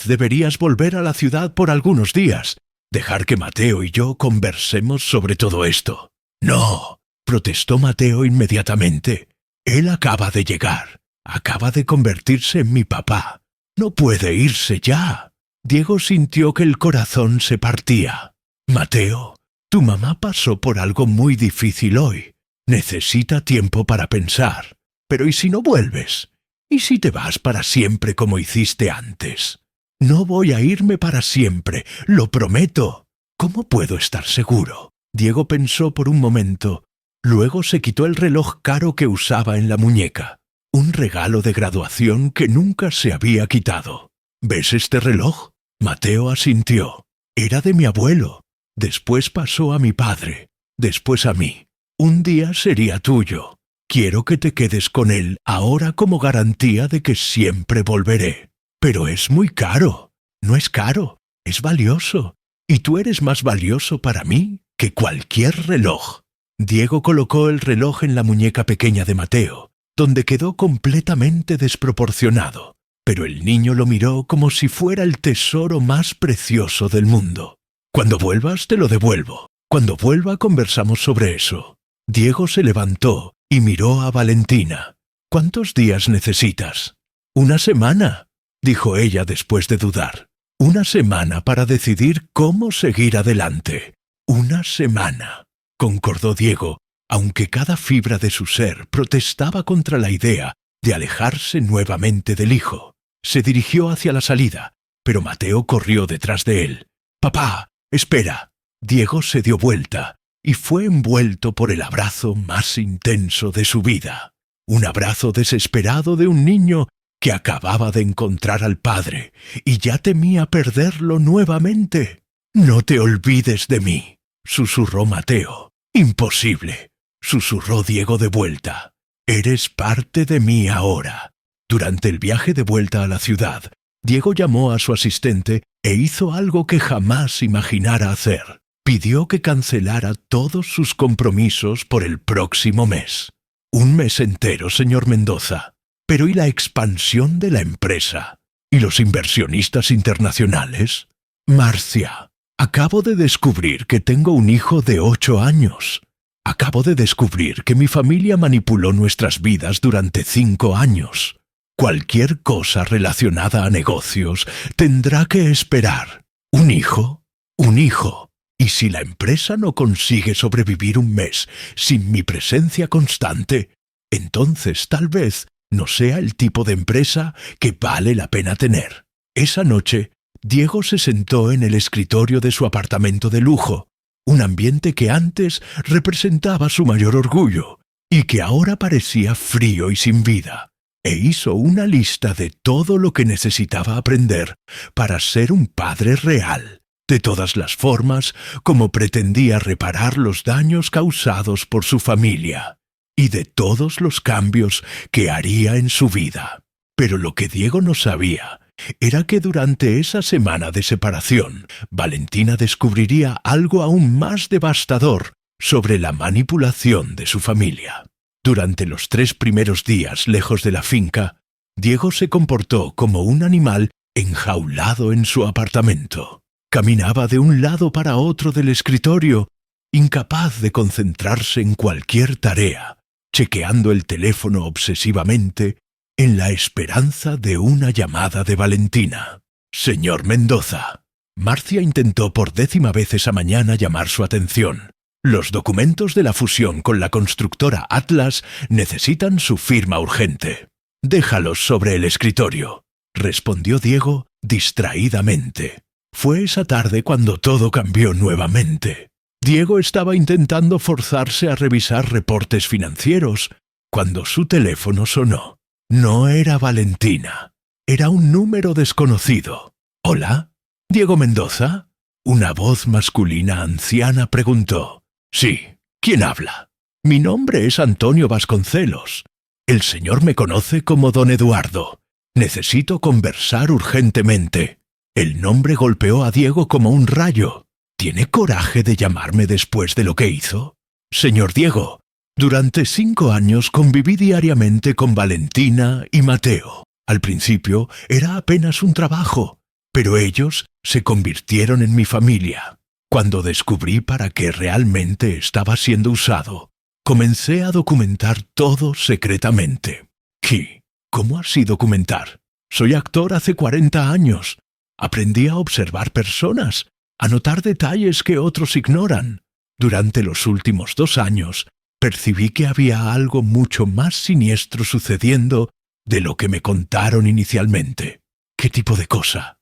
deberías volver a la ciudad por algunos días. Dejar que Mateo y yo conversemos sobre todo esto. No, protestó Mateo inmediatamente. Él acaba de llegar. Acaba de convertirse en mi papá. No puede irse ya. Diego sintió que el corazón se partía. Mateo, tu mamá pasó por algo muy difícil hoy. Necesita tiempo para pensar. Pero ¿y si no vuelves? ¿Y si te vas para siempre como hiciste antes? No voy a irme para siempre, lo prometo. ¿Cómo puedo estar seguro? Diego pensó por un momento. Luego se quitó el reloj caro que usaba en la muñeca. Un regalo de graduación que nunca se había quitado. ¿Ves este reloj? Mateo asintió. Era de mi abuelo. Después pasó a mi padre. Después a mí. Un día sería tuyo. Quiero que te quedes con él ahora como garantía de que siempre volveré. Pero es muy caro. No es caro, es valioso. Y tú eres más valioso para mí que cualquier reloj. Diego colocó el reloj en la muñeca pequeña de Mateo, donde quedó completamente desproporcionado. Pero el niño lo miró como si fuera el tesoro más precioso del mundo. Cuando vuelvas te lo devuelvo. Cuando vuelva conversamos sobre eso. Diego se levantó y miró a Valentina. ¿Cuántos días necesitas? 1 semana, dijo ella después de dudar. 1 semana para decidir cómo seguir adelante. 1 semana, concordó Diego, aunque cada fibra de su ser protestaba contra la idea de alejarse nuevamente del hijo. Se dirigió hacia la salida, pero Mateo corrió detrás de él. «¡Papá, espera!». Diego se dio vuelta y fue envuelto por el abrazo más intenso de su vida. Un abrazo desesperado de un niño que acababa de encontrar al padre y ya temía perderlo nuevamente. «No te olvides de mí», susurró Mateo. «Imposible», susurró Diego de vuelta. «Eres parte de mí ahora». Durante el viaje de vuelta a la ciudad, Diego llamó a su asistente e hizo algo que jamás imaginara hacer. Pidió que cancelara todos sus compromisos por el próximo mes. «Un mes entero, señor Mendoza. Pero ¿y la expansión de la empresa? ¿Y los inversionistas internacionales? Marcia, acabo de descubrir que tengo un hijo de 8 años. Acabo de descubrir que mi familia manipuló nuestras vidas durante 5 años. Cualquier cosa relacionada a negocios tendrá que esperar. ¿Un hijo? Un hijo. Y si la empresa no consigue sobrevivir un mes sin mi presencia constante, entonces tal vez no sea el tipo de empresa que vale la pena tener». Esa noche, Diego se sentó en el escritorio de su apartamento de lujo, un ambiente que antes representaba su mayor orgullo y que ahora parecía frío y sin vida, e hizo una lista de todo lo que necesitaba aprender para ser un padre real, de todas las formas como pretendía reparar los daños causados por su familia, y de todos los cambios que haría en su vida. Pero lo que Diego no sabía era que durante esa semana de separación, Valentina descubriría algo aún más devastador sobre la manipulación de su familia. Durante los 3 primeros días lejos de la finca, Diego se comportó como un animal enjaulado en su apartamento. Caminaba de un lado para otro del escritorio, incapaz de concentrarse en cualquier tarea, chequeando el teléfono obsesivamente en la esperanza de una llamada de Valentina. «Señor Mendoza». Marcia intentó por 10ª vez esa mañana llamar su atención. «Los documentos de la fusión con la constructora Atlas necesitan su firma urgente». «Déjalos sobre el escritorio», respondió Diego distraídamente. Fue esa tarde cuando todo cambió nuevamente. Diego estaba intentando forzarse a revisar reportes financieros cuando su teléfono sonó. No era Valentina. Era un número desconocido. «¿Hola? ¿Diego Mendoza?». Una voz masculina anciana preguntó. «Sí, ¿quién habla?». «Mi nombre es Antonio Vasconcelos. El señor me conoce como don Eduardo. Necesito conversar urgentemente». El nombre golpeó a Diego como un rayo. ¿Tiene coraje de llamarme después de lo que hizo? «Señor Diego, durante 5 años conviví diariamente con Valentina y Mateo. Al principio era apenas un trabajo, pero ellos se convirtieron en mi familia. Cuando descubrí para qué realmente estaba siendo usado, comencé a documentar todo secretamente». «¿Qué? ¿Cómo así documentar? Soy actor hace 40 años. Aprendí a observar personas, a notar detalles que otros ignoran. Durante los últimos 2 años, percibí que había algo mucho más siniestro sucediendo de lo que me contaron inicialmente». «¿Qué tipo de cosa?».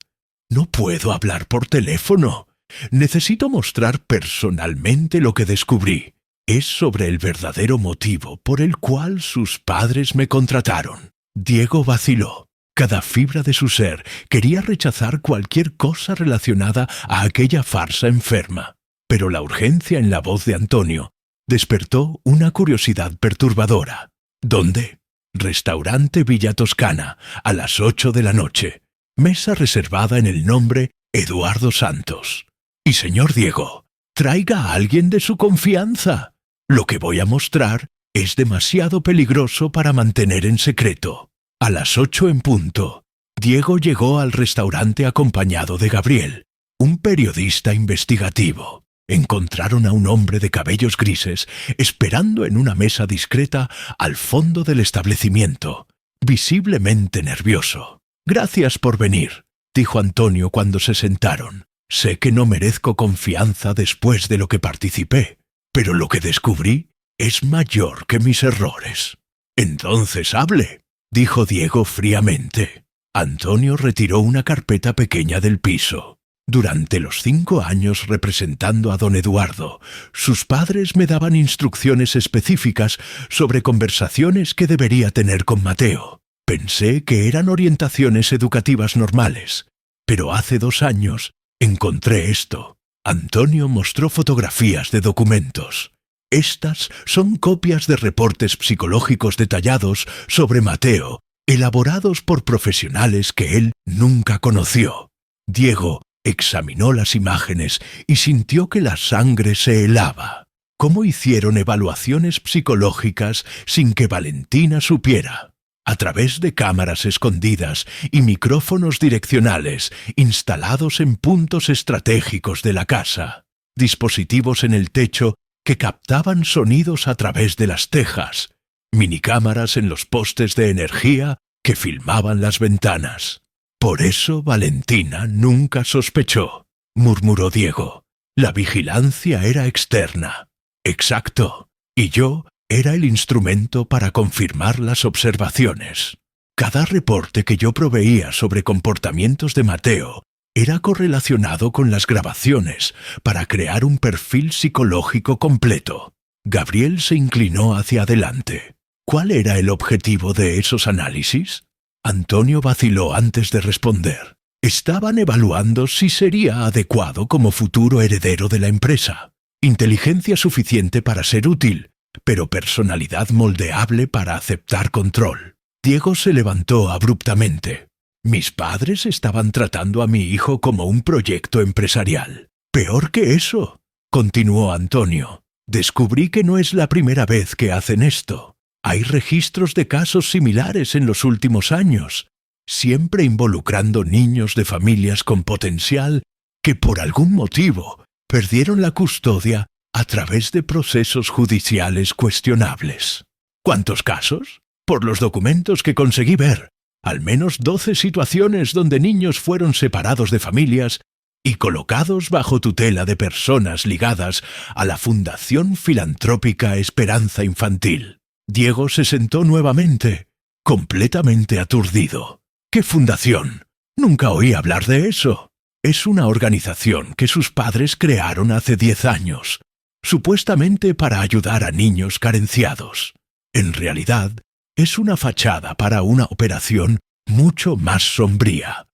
«No puedo hablar por teléfono. Necesito mostrar personalmente lo que descubrí. Es sobre el verdadero motivo por el cual sus padres me contrataron». Diego vaciló. Cada fibra de su ser quería rechazar cualquier cosa relacionada a aquella farsa enferma. Pero la urgencia en la voz de Antonio despertó una curiosidad perturbadora. «¿Dónde?». «Restaurante Villa Toscana, a las 8 de la noche. Mesa reservada en el nombre Eduardo Santos. Y señor Diego, traiga a alguien de su confianza. Lo que voy a mostrar es demasiado peligroso para mantener en secreto». A las 8 en punto, Diego llegó al restaurante acompañado de Gabriel, un periodista investigativo. Encontraron a un hombre de cabellos grises esperando en una mesa discreta al fondo del establecimiento, visiblemente nervioso. «Gracias por venir», dijo Antonio cuando se sentaron. «Sé que no merezco confianza después de lo que participé, pero lo que descubrí es mayor que mis errores». «Entonces hable». dijo Diego fríamente. Antonio retiró una carpeta pequeña del piso. Durante los 5 años representando a don Eduardo, sus padres me daban instrucciones específicas sobre conversaciones que debería tener con Mateo. Pensé que eran orientaciones educativas normales, pero hace 2 años encontré esto. Antonio mostró fotografías de documentos. Estas son copias de reportes psicológicos detallados sobre Mateo, elaborados por profesionales que él nunca conoció. Diego examinó las imágenes y sintió que la sangre se helaba. ¿Cómo hicieron evaluaciones psicológicas sin que Valentina supiera? A través de cámaras escondidas y micrófonos direccionales instalados en puntos estratégicos de la casa. Dispositivos en el techo que captaban sonidos a través de las tejas. Minicámaras en los postes de energía que filmaban las ventanas. Por eso Valentina nunca sospechó, murmuró Diego. La vigilancia era externa. Exacto. Y yo era el instrumento para confirmar las observaciones. Cada reporte que yo proveía sobre comportamientos de Mateo era correlacionado con las grabaciones para crear un perfil psicológico completo. Gabriel se inclinó hacia adelante. ¿Cuál era el objetivo de esos análisis? Antonio vaciló antes de responder. Estaban evaluando si sería adecuado como futuro heredero de la empresa. Inteligencia suficiente para ser útil, pero personalidad moldeable para aceptar control. Diego se levantó abruptamente. Mis padres estaban tratando a mi hijo como un proyecto empresarial. Peor que eso, continuó Antonio. Descubrí que no es la primera vez que hacen esto. Hay registros de casos similares en los últimos años, siempre involucrando niños de familias con potencial que por algún motivo perdieron la custodia a través de procesos judiciales cuestionables. ¿Cuántos casos? Por los documentos que conseguí ver, al menos 12 situaciones donde niños fueron separados de familias y colocados bajo tutela de personas ligadas a la Fundación Filantrópica Esperanza Infantil. Diego se sentó nuevamente, completamente aturdido. ¿Qué fundación? Nunca oí hablar de eso. Es una organización que sus padres crearon hace 10 años, supuestamente para ayudar a niños carenciados. En realidad, es una fachada para una operación mucho más sombría.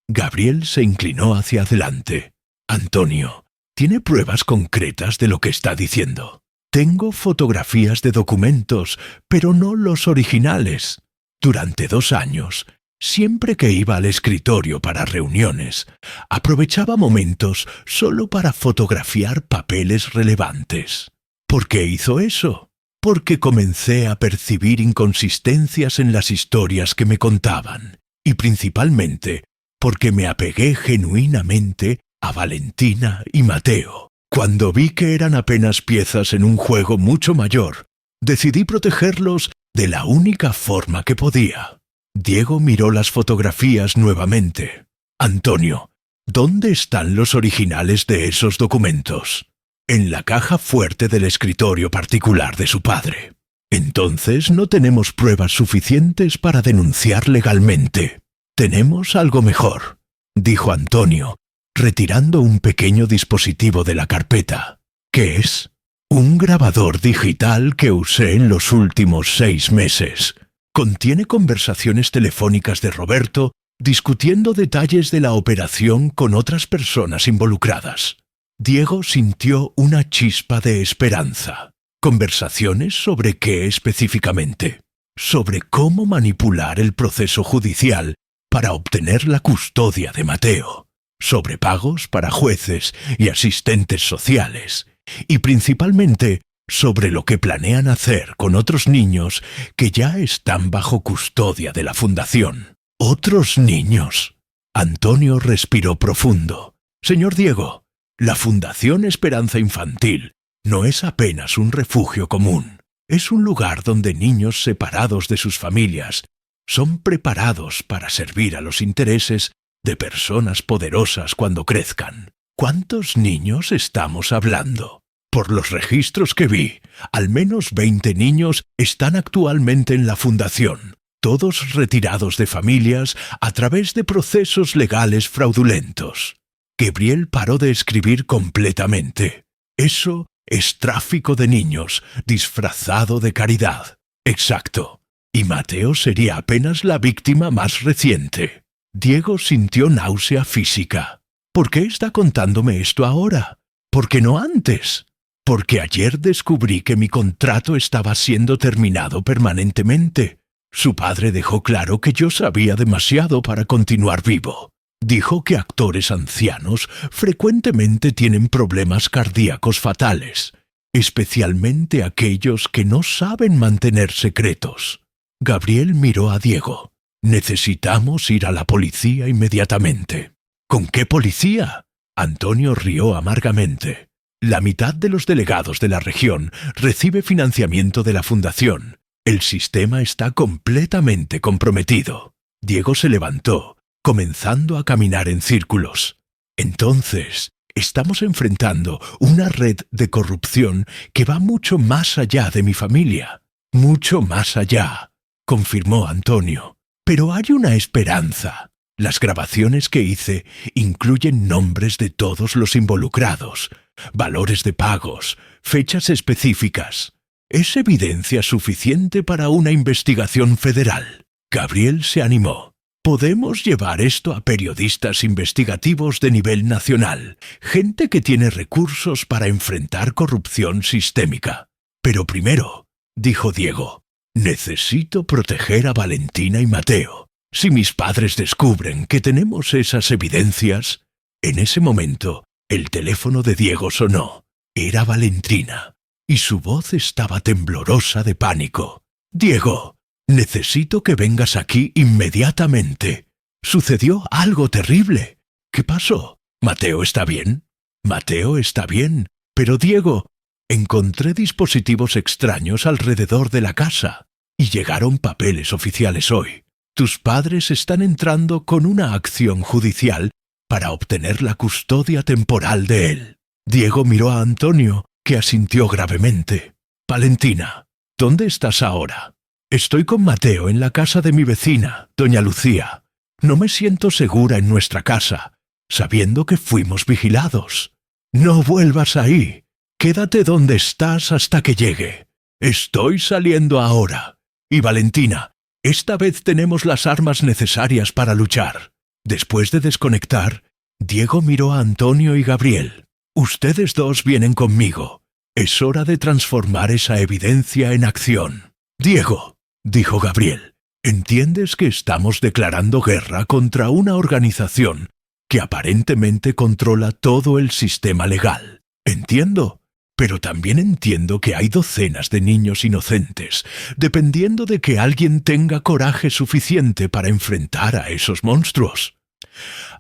Gabriel se inclinó hacia adelante. Antonio, ¿tiene pruebas concretas de lo que está diciendo? Tengo fotografías de documentos, pero no los originales. Durante 2 años, siempre que iba al escritorio para reuniones, aprovechaba momentos solo para fotografiar papeles relevantes. ¿Por qué hizo eso? Porque comencé a percibir inconsistencias en las historias que me contaban, y principalmente porque me apegué genuinamente a Valentina y Mateo. Cuando vi que eran apenas piezas en un juego mucho mayor, decidí protegerlos de la única forma que podía. Diego miró las fotografías nuevamente. Antonio, ¿dónde están los originales de esos documentos? En la caja fuerte del escritorio particular de su padre. Entonces no tenemos pruebas suficientes para denunciar legalmente. Tenemos algo mejor, dijo Antonio, retirando un pequeño dispositivo de la carpeta. ¿Qué es? Un grabador digital que usé en los últimos 6 meses. Contiene conversaciones telefónicas de Roberto discutiendo detalles de la operación con otras personas involucradas. Diego sintió una chispa de esperanza. ¿Conversaciones sobre qué específicamente? Sobre cómo manipular el proceso judicial para obtener la custodia de Mateo. Sobre pagos para jueces y asistentes sociales, y principalmente sobre lo que planean hacer con otros niños que ya están bajo custodia de la Fundación. ¿Otros niños? Antonio respiró profundo. Señor Diego, la Fundación Esperanza Infantil no es apenas un refugio común. Es un lugar donde niños separados de sus familias son preparados para servir a los intereses de personas poderosas cuando crezcan. ¿Cuántos niños estamos hablando? Por los registros que vi, al menos 20 niños están actualmente en la fundación, todos retirados de familias a través de procesos legales fraudulentos. Gabriel paró de escribir completamente. Eso es tráfico de niños, disfrazado de caridad. Exacto. Y Mateo sería apenas la víctima más reciente. Diego sintió náusea física. ¿Por qué está contándome esto ahora? ¿Por qué no antes? Porque ayer descubrí que mi contrato estaba siendo terminado permanentemente. Su padre dejó claro que yo sabía demasiado para continuar vivo. Dijo que actores ancianos frecuentemente tienen problemas cardíacos fatales, especialmente aquellos que no saben mantener secretos. Gabriel miró a Diego. Necesitamos ir a la policía inmediatamente. ¿Con qué policía? Antonio rió amargamente. La mitad de los delegados de la región recibe financiamiento de la fundación. El sistema está completamente comprometido. Diego se levantó, comenzando a caminar en círculos. Entonces, estamos enfrentando una red de corrupción que va mucho más allá de mi familia. Mucho más allá, confirmó Antonio. Pero hay una esperanza. Las grabaciones que hice incluyen nombres de todos los involucrados, valores de pagos, fechas específicas. Es evidencia suficiente para una investigación federal. Gabriel se animó. Podemos llevar esto a periodistas investigativos de nivel nacional, gente que tiene recursos para enfrentar corrupción sistémica. Pero primero, dijo Diego, necesito proteger a Valentina y Mateo. Si mis padres descubren que tenemos esas evidencias... En ese momento, el teléfono de Diego sonó. Era Valentina, y su voz estaba temblorosa de pánico. «Diego, necesito que vengas aquí inmediatamente. Sucedió algo terrible. ¿Qué pasó? ¿Mateo está bien?» «Mateo está bien, pero Diego, encontré dispositivos extraños alrededor de la casa, y llegaron papeles oficiales hoy. Tus padres están entrando con una acción judicial para obtener la custodia temporal de él». Diego miró a Antonio, que asintió gravemente. «Valentina, ¿dónde estás ahora?» «Estoy con Mateo en la casa de mi vecina, doña Lucía. No me siento segura en nuestra casa, sabiendo que fuimos vigilados». «No vuelvas ahí. Quédate donde estás hasta que llegue. Estoy saliendo ahora. Y Valentina, esta vez tenemos las armas necesarias para luchar». Después de desconectar, Diego miró a Antonio y Gabriel. «Ustedes dos vienen conmigo. Es hora de transformar esa evidencia en acción». «Diego», dijo Gabriel, «¿entiendes que estamos declarando guerra contra una organización que aparentemente controla todo el sistema legal?» «Entiendo. Pero también entiendo que hay docenas de niños inocentes, dependiendo de que alguien tenga coraje suficiente para enfrentar a esos monstruos».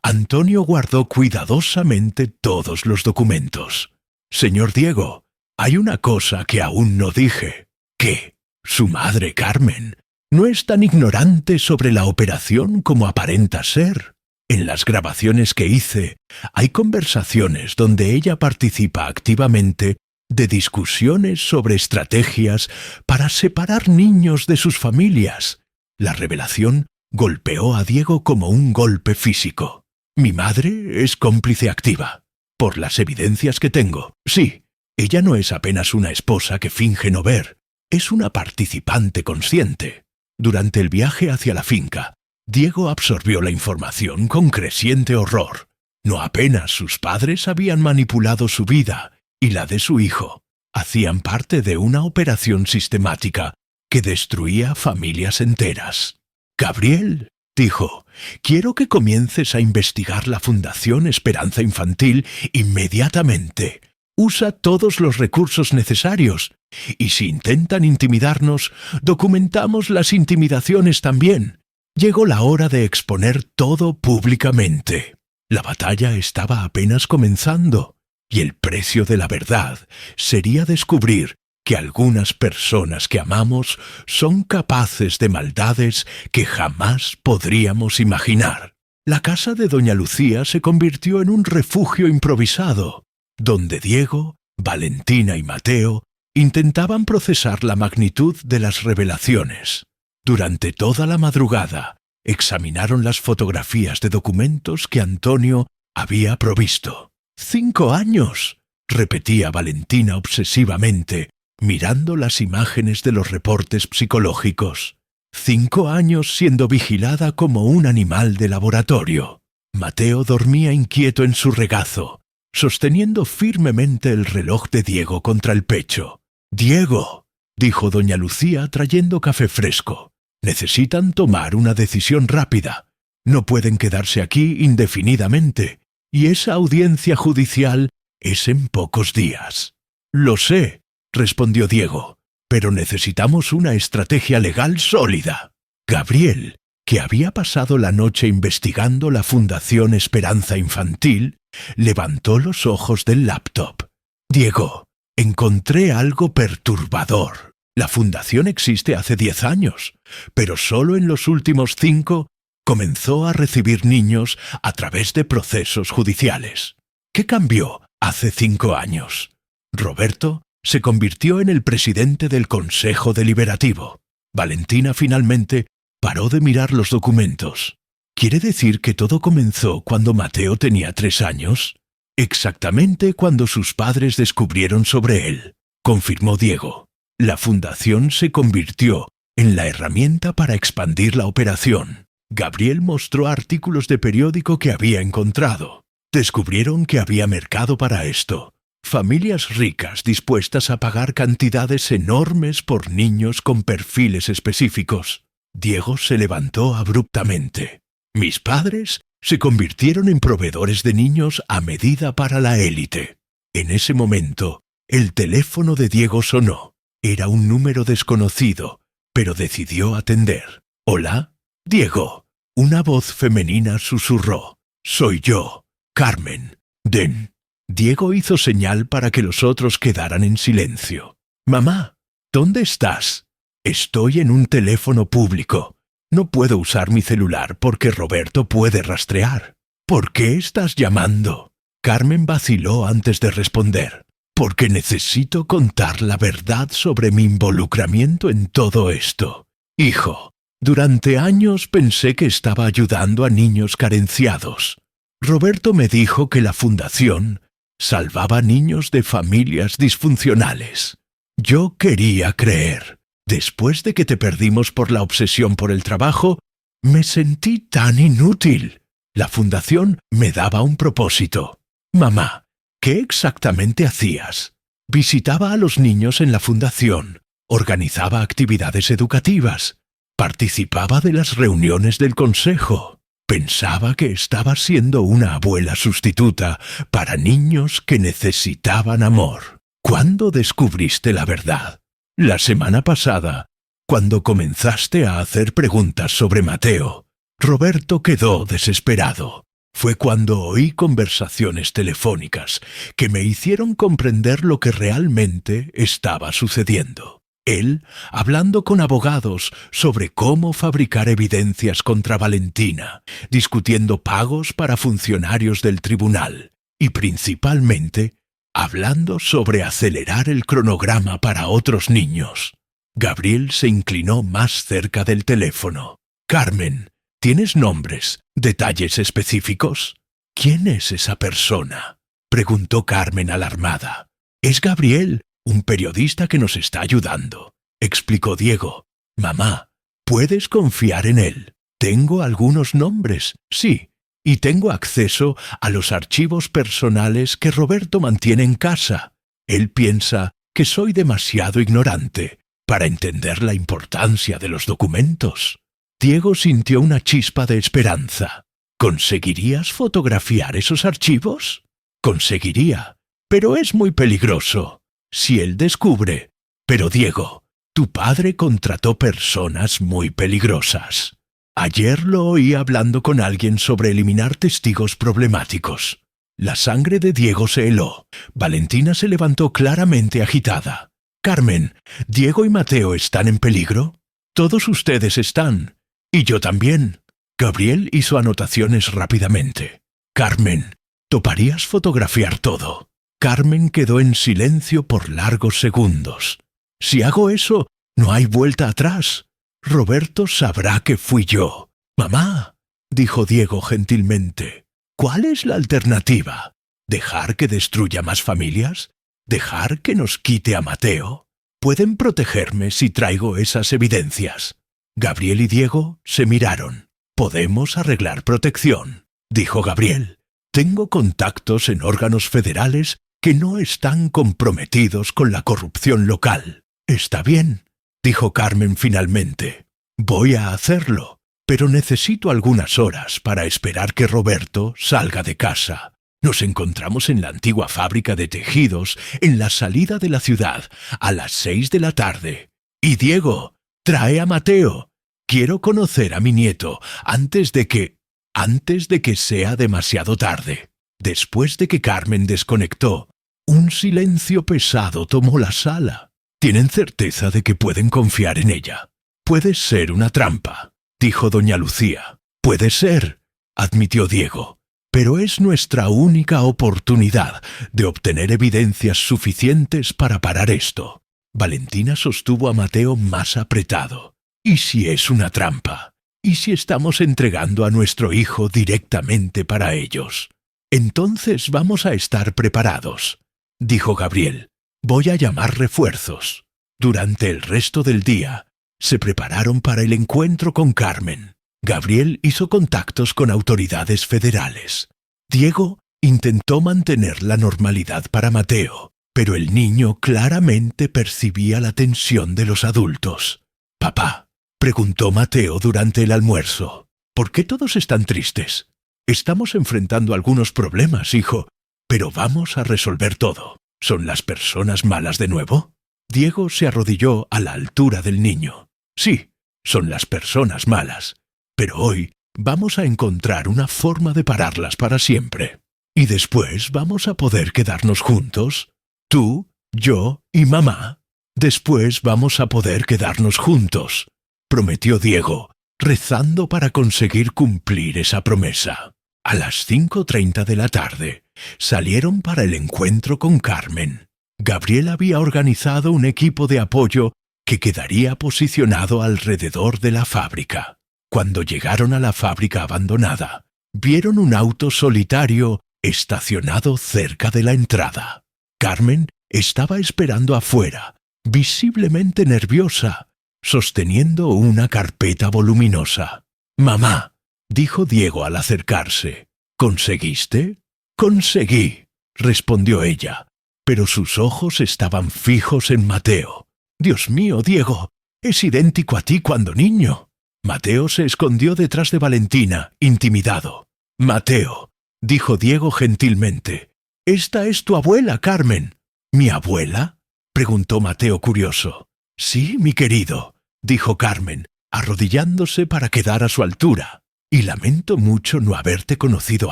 Antonio guardó cuidadosamente todos los documentos. «Señor Diego, hay una cosa que aún no dije. ¿Qué? Su madre, Carmen, no es tan ignorante sobre la operación como aparenta ser. En las grabaciones que hice, hay conversaciones donde ella participa activamente de discusiones sobre estrategias para separar niños de sus familias». La revelación golpeó a Diego como un golpe físico. «Mi madre es cómplice activa. Por las evidencias que tengo, sí. Ella no es apenas una esposa que finge no ver. Es una participante consciente». Durante el viaje hacia la finca, Diego absorbió la información con creciente horror. No apenas sus padres habían manipulado su vida y la de su hijo. Hacían parte de una operación sistemática que destruía familias enteras. «Gabriel», dijo, «quiero que comiences a investigar la Fundación Esperanza Infantil inmediatamente. Usa todos los recursos necesarios. Y si intentan intimidarnos, documentamos las intimidaciones también. Llegó la hora de exponer todo públicamente». La batalla estaba apenas comenzando, y el precio de la verdad sería descubrir que algunas personas que amamos son capaces de maldades que jamás podríamos imaginar. La casa de doña Lucía se convirtió en un refugio improvisado, donde Diego, Valentina y Mateo intentaban procesar la magnitud de las revelaciones. Durante toda la madrugada, examinaron las fotografías de documentos que Antonio había provisto. ¡5 años!, repetía Valentina obsesivamente, mirando las imágenes de los reportes psicológicos. 5 años siendo vigilada como un animal de laboratorio. Mateo dormía inquieto en su regazo, sosteniendo firmemente el reloj de Diego contra el pecho. «Diego», dijo doña Lucía trayendo café fresco, «necesitan tomar una decisión rápida. No pueden quedarse aquí indefinidamente, y esa audiencia judicial es en pocos días». «Lo sé», respondió Diego, «pero necesitamos una estrategia legal sólida». Gabriel, que había pasado la noche investigando la Fundación Esperanza Infantil, levantó los ojos del laptop. «Diego, encontré algo perturbador. La fundación existe hace 10 años, pero solo en los últimos 5 comenzó a recibir niños a través de procesos judiciales. ¿Qué cambió hace 5 años? Roberto se convirtió en el presidente del Consejo Deliberativo. Valentina finalmente paró de mirar los documentos. ¿Quiere decir que todo comenzó cuando Mateo tenía 3 años? Exactamente cuando sus padres descubrieron sobre él, confirmó Diego. La fundación se convirtió en la herramienta para expandir la operación. Gabriel mostró artículos de periódico que había encontrado. Descubrieron que había mercado para esto. Familias ricas dispuestas a pagar cantidades enormes por niños con perfiles específicos. Diego se levantó abruptamente. Mis padres se convirtieron en proveedores de niños a medida para la élite. En ese momento, el teléfono de Diego sonó. Era un número desconocido, pero decidió atender. «¿Hola?» «Diego». Una voz femenina susurró. «Soy yo, Carmen. Den». Diego hizo señal para que los otros quedaran en silencio. «Mamá, ¿dónde estás?» «Estoy en un teléfono público. No puedo usar mi celular porque Roberto puede rastrear». «¿Por qué estás llamando?» Carmen vaciló antes de responder. «Porque necesito contar la verdad sobre mi involucramiento en todo esto. Hijo, durante años pensé que estaba ayudando a niños carenciados. Roberto me dijo que la fundación salvaba niños de familias disfuncionales. Yo quería creer. Después de que te perdimos por la obsesión por el trabajo, me sentí tan inútil. La fundación me daba un propósito. Mamá, ¿qué exactamente hacías? Visitaba a los niños en la fundación, organizaba actividades educativas, participaba de las reuniones del consejo. Pensaba que estaba siendo una abuela sustituta para niños que necesitaban amor. ¿Cuándo descubriste la verdad? La semana pasada, cuando comenzaste a hacer preguntas sobre Mateo. Roberto quedó desesperado. Fue cuando oí conversaciones telefónicas que me hicieron comprender lo que realmente estaba sucediendo. Él hablando con abogados sobre cómo fabricar evidencias contra Valentina, discutiendo pagos para funcionarios del tribunal y principalmente hablando sobre acelerar el cronograma para otros niños. Gabriel se inclinó más cerca del teléfono. «Carmen, ¿tienes nombres, detalles específicos?» «¿Quién es esa persona?», preguntó Carmen alarmada. «Es Gabriel, un periodista que nos está ayudando», explicó Diego. «Mamá, puedes confiar en él. Tengo algunos nombres, sí, y tengo acceso a los archivos personales que Roberto mantiene en casa. Él piensa que soy demasiado ignorante para entender la importancia de los documentos». Diego sintió una chispa de esperanza. ¿Conseguirías fotografiar esos archivos? Conseguiría, pero es muy peligroso. Si él descubre... Pero Diego, tu padre contrató personas muy peligrosas. Ayer lo oí hablando con alguien sobre eliminar testigos problemáticos. La sangre de Diego se heló. Valentina se levantó claramente agitada. «Carmen, ¿Diego y Mateo están en peligro?» «Todos ustedes están. Y yo también». Gabriel hizo anotaciones rápidamente. «Carmen, ¿toparías fotografiar todo?» Carmen quedó en silencio por largos segundos. «Si hago eso, no hay vuelta atrás. Roberto sabrá que fui yo. «Mamá», dijo Diego gentilmente, «¿cuál es la alternativa? ¿Dejar que destruya más familias? ¿Dejar que nos quite a Mateo? Pueden protegerme si traigo esas evidencias». Gabriel y Diego se miraron. «Podemos arreglar protección», dijo Gabriel. «Tengo contactos en órganos federales que no están comprometidos con la corrupción local». «Está bien», dijo Carmen finalmente. «Voy a hacerlo, pero necesito algunas horas para esperar que Roberto salga de casa. Nos encontramos en la antigua fábrica de tejidos, en la salida de la ciudad, a las 6 de la tarde. Y Diego, trae a Mateo. Quiero conocer a mi nieto antes de que sea demasiado tarde». Después de que Carmen desconectó, un silencio pesado tomó la sala. «¿Tienen certeza de que pueden confiar en ella?» «Puede ser una trampa», dijo doña Lucía. «Puede ser», admitió Diego, «pero es nuestra única oportunidad de obtener evidencias suficientes para parar esto». Valentina sostuvo a Mateo más apretado. «¿Y si es una trampa? ¿Y si estamos entregando a nuestro hijo directamente para ellos? Entonces vamos a estar preparados», dijo Gabriel. «Voy a llamar refuerzos». Durante el resto del día, se prepararon para el encuentro con Carmen. Gabriel hizo contactos con autoridades federales. Diego intentó mantener la normalidad para Mateo, pero el niño claramente percibía la tensión de los adultos. «Papá», preguntó Mateo durante el almuerzo, «¿por qué todos están tristes? Estamos enfrentando algunos problemas, hijo, pero vamos a resolver todo. ¿Son las personas malas de nuevo?» Diego se arrodilló a la altura del niño. «Sí, son las personas malas, pero hoy vamos a encontrar una forma de pararlas para siempre. Y después vamos a poder quedarnos juntos, tú, yo y mamá. Después vamos a poder quedarnos juntos», prometió Diego, rezando para conseguir cumplir esa promesa. A las 5:30 de la tarde, salieron para el encuentro con Carmen. Gabriel había organizado un equipo de apoyo que quedaría posicionado alrededor de la fábrica. Cuando llegaron a la fábrica abandonada, vieron un auto solitario estacionado cerca de la entrada. Carmen estaba esperando afuera, visiblemente nerviosa, sosteniendo una carpeta voluminosa. «Mamá», dijo Diego al acercarse. «¿Conseguiste?» «Conseguí», respondió ella, pero sus ojos estaban fijos en Mateo. «Dios mío, Diego, es idéntico a ti cuando niño». Mateo se escondió detrás de Valentina, intimidado. «Mateo», dijo Diego gentilmente, «esta es tu abuela, Carmen». «¿Mi abuela?», preguntó Mateo curioso. «Sí, mi querido», dijo Carmen, arrodillándose para quedar a su altura. «Y lamento mucho no haberte conocido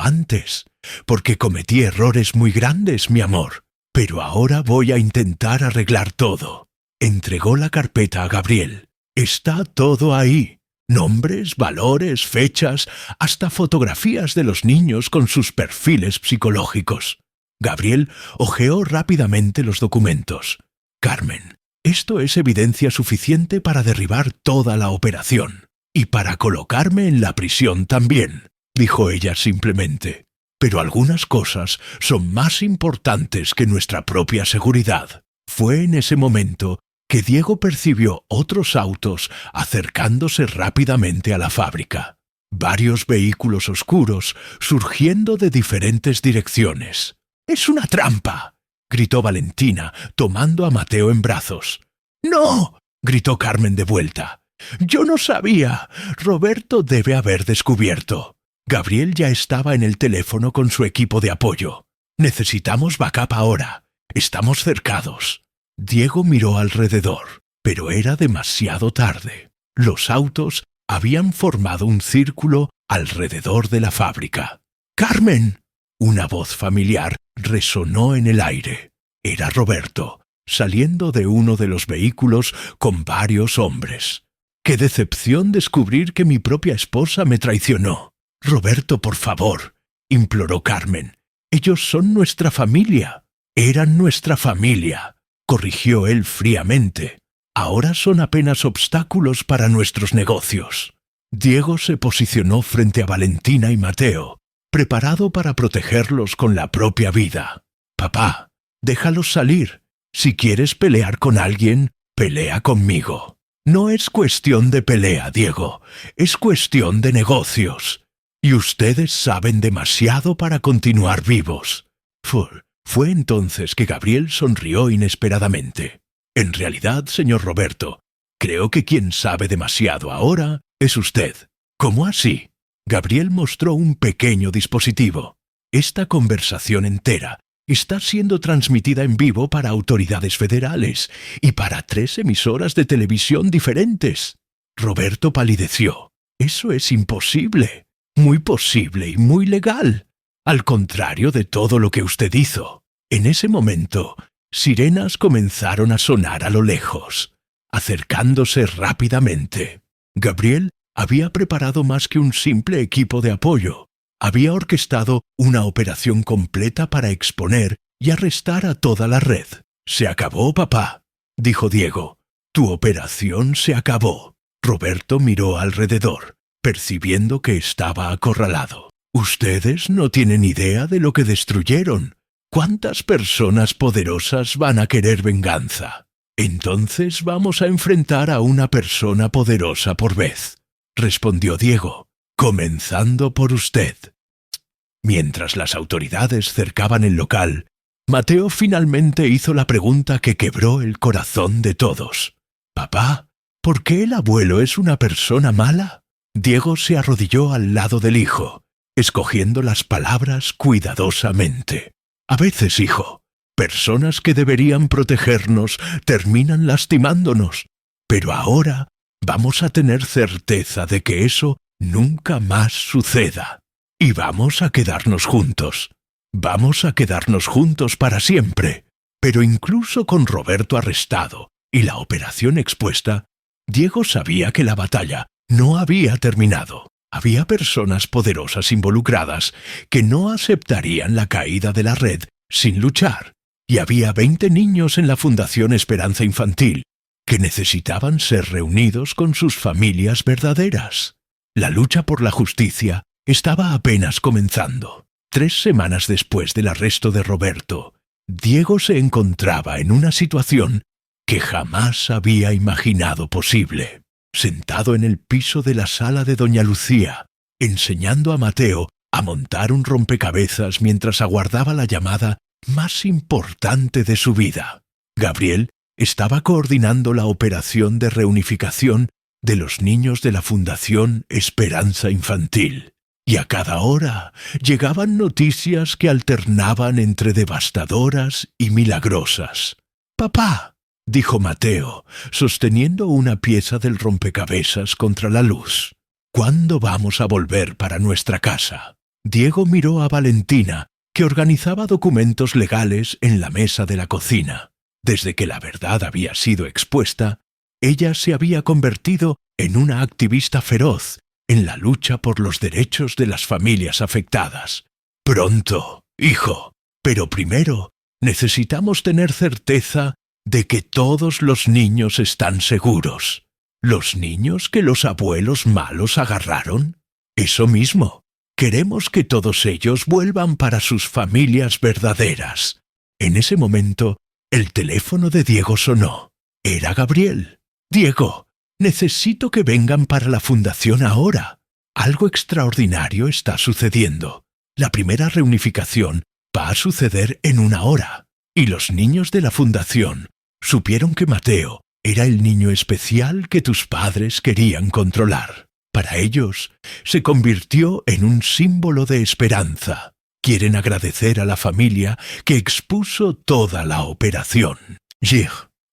antes, porque cometí errores muy grandes, mi amor. Pero ahora voy a intentar arreglar todo». Entregó la carpeta a Gabriel. «Está todo ahí. Nombres, valores, fechas, hasta fotografías de los niños con sus perfiles psicológicos». Gabriel hojeó rápidamente los documentos. «Carmen, esto es evidencia suficiente para derribar toda la operación. Y para colocarme en la prisión también», dijo ella simplemente. «Pero algunas cosas son más importantes que nuestra propia seguridad». Fue en ese momento que Diego percibió otros autos acercándose rápidamente a la fábrica. Varios vehículos oscuros surgiendo de diferentes direcciones. «¡Es una trampa!», gritó Valentina, tomando a Mateo en brazos. «¡No!», gritó Carmen de vuelta. «Yo no sabía. Roberto debe haber descubierto». Gabriel ya estaba en el teléfono con su equipo de apoyo. «Necesitamos backup ahora. Estamos cercados». Diego miró alrededor, pero era demasiado tarde. Los autos habían formado un círculo alrededor de la fábrica. «¡Carmen!», una voz familiar resonó en el aire. Era Roberto, saliendo de uno de los vehículos con varios hombres. «¡Qué decepción descubrir que mi propia esposa me traicionó!». «Roberto, por favor», imploró Carmen. «Ellos son nuestra familia». «Eran nuestra familia», corrigió él fríamente. ahora son apenas obstáculos para nuestros negocios. Diego se posicionó frente a Valentina y Mateo, preparado para protegerlos con la propia vida. Papá, déjalos salir. Si quieres pelear con alguien, pelea conmigo. No es cuestión de pelea, Diego, es cuestión de negocios. Y ustedes saben demasiado para continuar vivos. Fue entonces que Gabriel sonrió inesperadamente. En realidad, señor Roberto, creo que quien sabe demasiado ahora es usted. ¿Cómo así? Gabriel mostró un pequeño dispositivo. Esta conversación entera está siendo transmitida en vivo para autoridades federales y para 3 emisoras de televisión diferentes. Roberto palideció. Eso es imposible. Muy posible y muy legal. Al contrario de todo lo que usted hizo. En ese momento, sirenas comenzaron a sonar a lo lejos, acercándose rápidamente. Gabriel había preparado más que un simple equipo de apoyo. Había orquestado una operación completa para exponer y arrestar a toda la red. «Se acabó, papá», dijo Diego. «Tu operación se acabó». Roberto miró alrededor, percibiendo que estaba acorralado. «Ustedes no tienen idea de lo que destruyeron. ¿Cuántas personas poderosas van a querer venganza? Entonces vamos a enfrentar a una persona poderosa por vez», respondió Diego, «comenzando por usted». Mientras las autoridades cercaban el local, Mateo finalmente hizo la pregunta que quebró el corazón de todos. «Papá, ¿por qué el abuelo es una persona mala?» Diego se arrodilló al lado del hijo, escogiendo las palabras cuidadosamente. «A veces, hijo, personas que deberían protegernos terminan lastimándonos, pero ahora vamos a tener certeza de que eso nunca más suceda. Y vamos a quedarnos juntos. Vamos a quedarnos juntos para siempre». Pero incluso con Roberto arrestado y la operación expuesta, Diego sabía que la batalla no había terminado. Había personas poderosas involucradas que no aceptarían la caída de la red sin luchar, y había 20 niños en la Fundación Esperanza Infantil que necesitaban ser reunidos con sus familias verdaderas. La lucha por la justicia estaba apenas comenzando. 3 semanas después del arresto de Roberto, Diego se encontraba en una situación que jamás había imaginado posible. Sentado en el piso de la sala de Doña Lucía, enseñando a Mateo a montar un rompecabezas mientras aguardaba la llamada más importante de su vida. Gabriel estaba coordinando la operación de reunificación de los niños de la Fundación Esperanza Infantil. Y a cada hora llegaban noticias que alternaban entre devastadoras y milagrosas. «Papá», dijo Mateo, sosteniendo una pieza del rompecabezas contra la luz, «¿cuándo vamos a volver para nuestra casa?» Diego miró a Valentina, que organizaba documentos legales en la mesa de la cocina. Desde que la verdad había sido expuesta, ella se había convertido en una activista feroz en la lucha por los derechos de las familias afectadas. «Pronto, hijo, pero primero necesitamos tener certeza de que todos los niños están seguros. ¿Los niños que los abuelos malos agarraron? Eso mismo. Queremos que todos ellos vuelvan para sus familias verdaderas». En ese momento, el teléfono de Diego sonó. Era Gabriel. «Diego, necesito que vengan para la fundación ahora. Algo extraordinario está sucediendo. La primera reunificación va a suceder en 1 hora. Y los niños de la fundación supieron que Mateo era el niño especial que tus padres querían controlar. Para ellos, se convirtió en un símbolo de esperanza. Quieren agradecer a la familia que expuso toda la operación».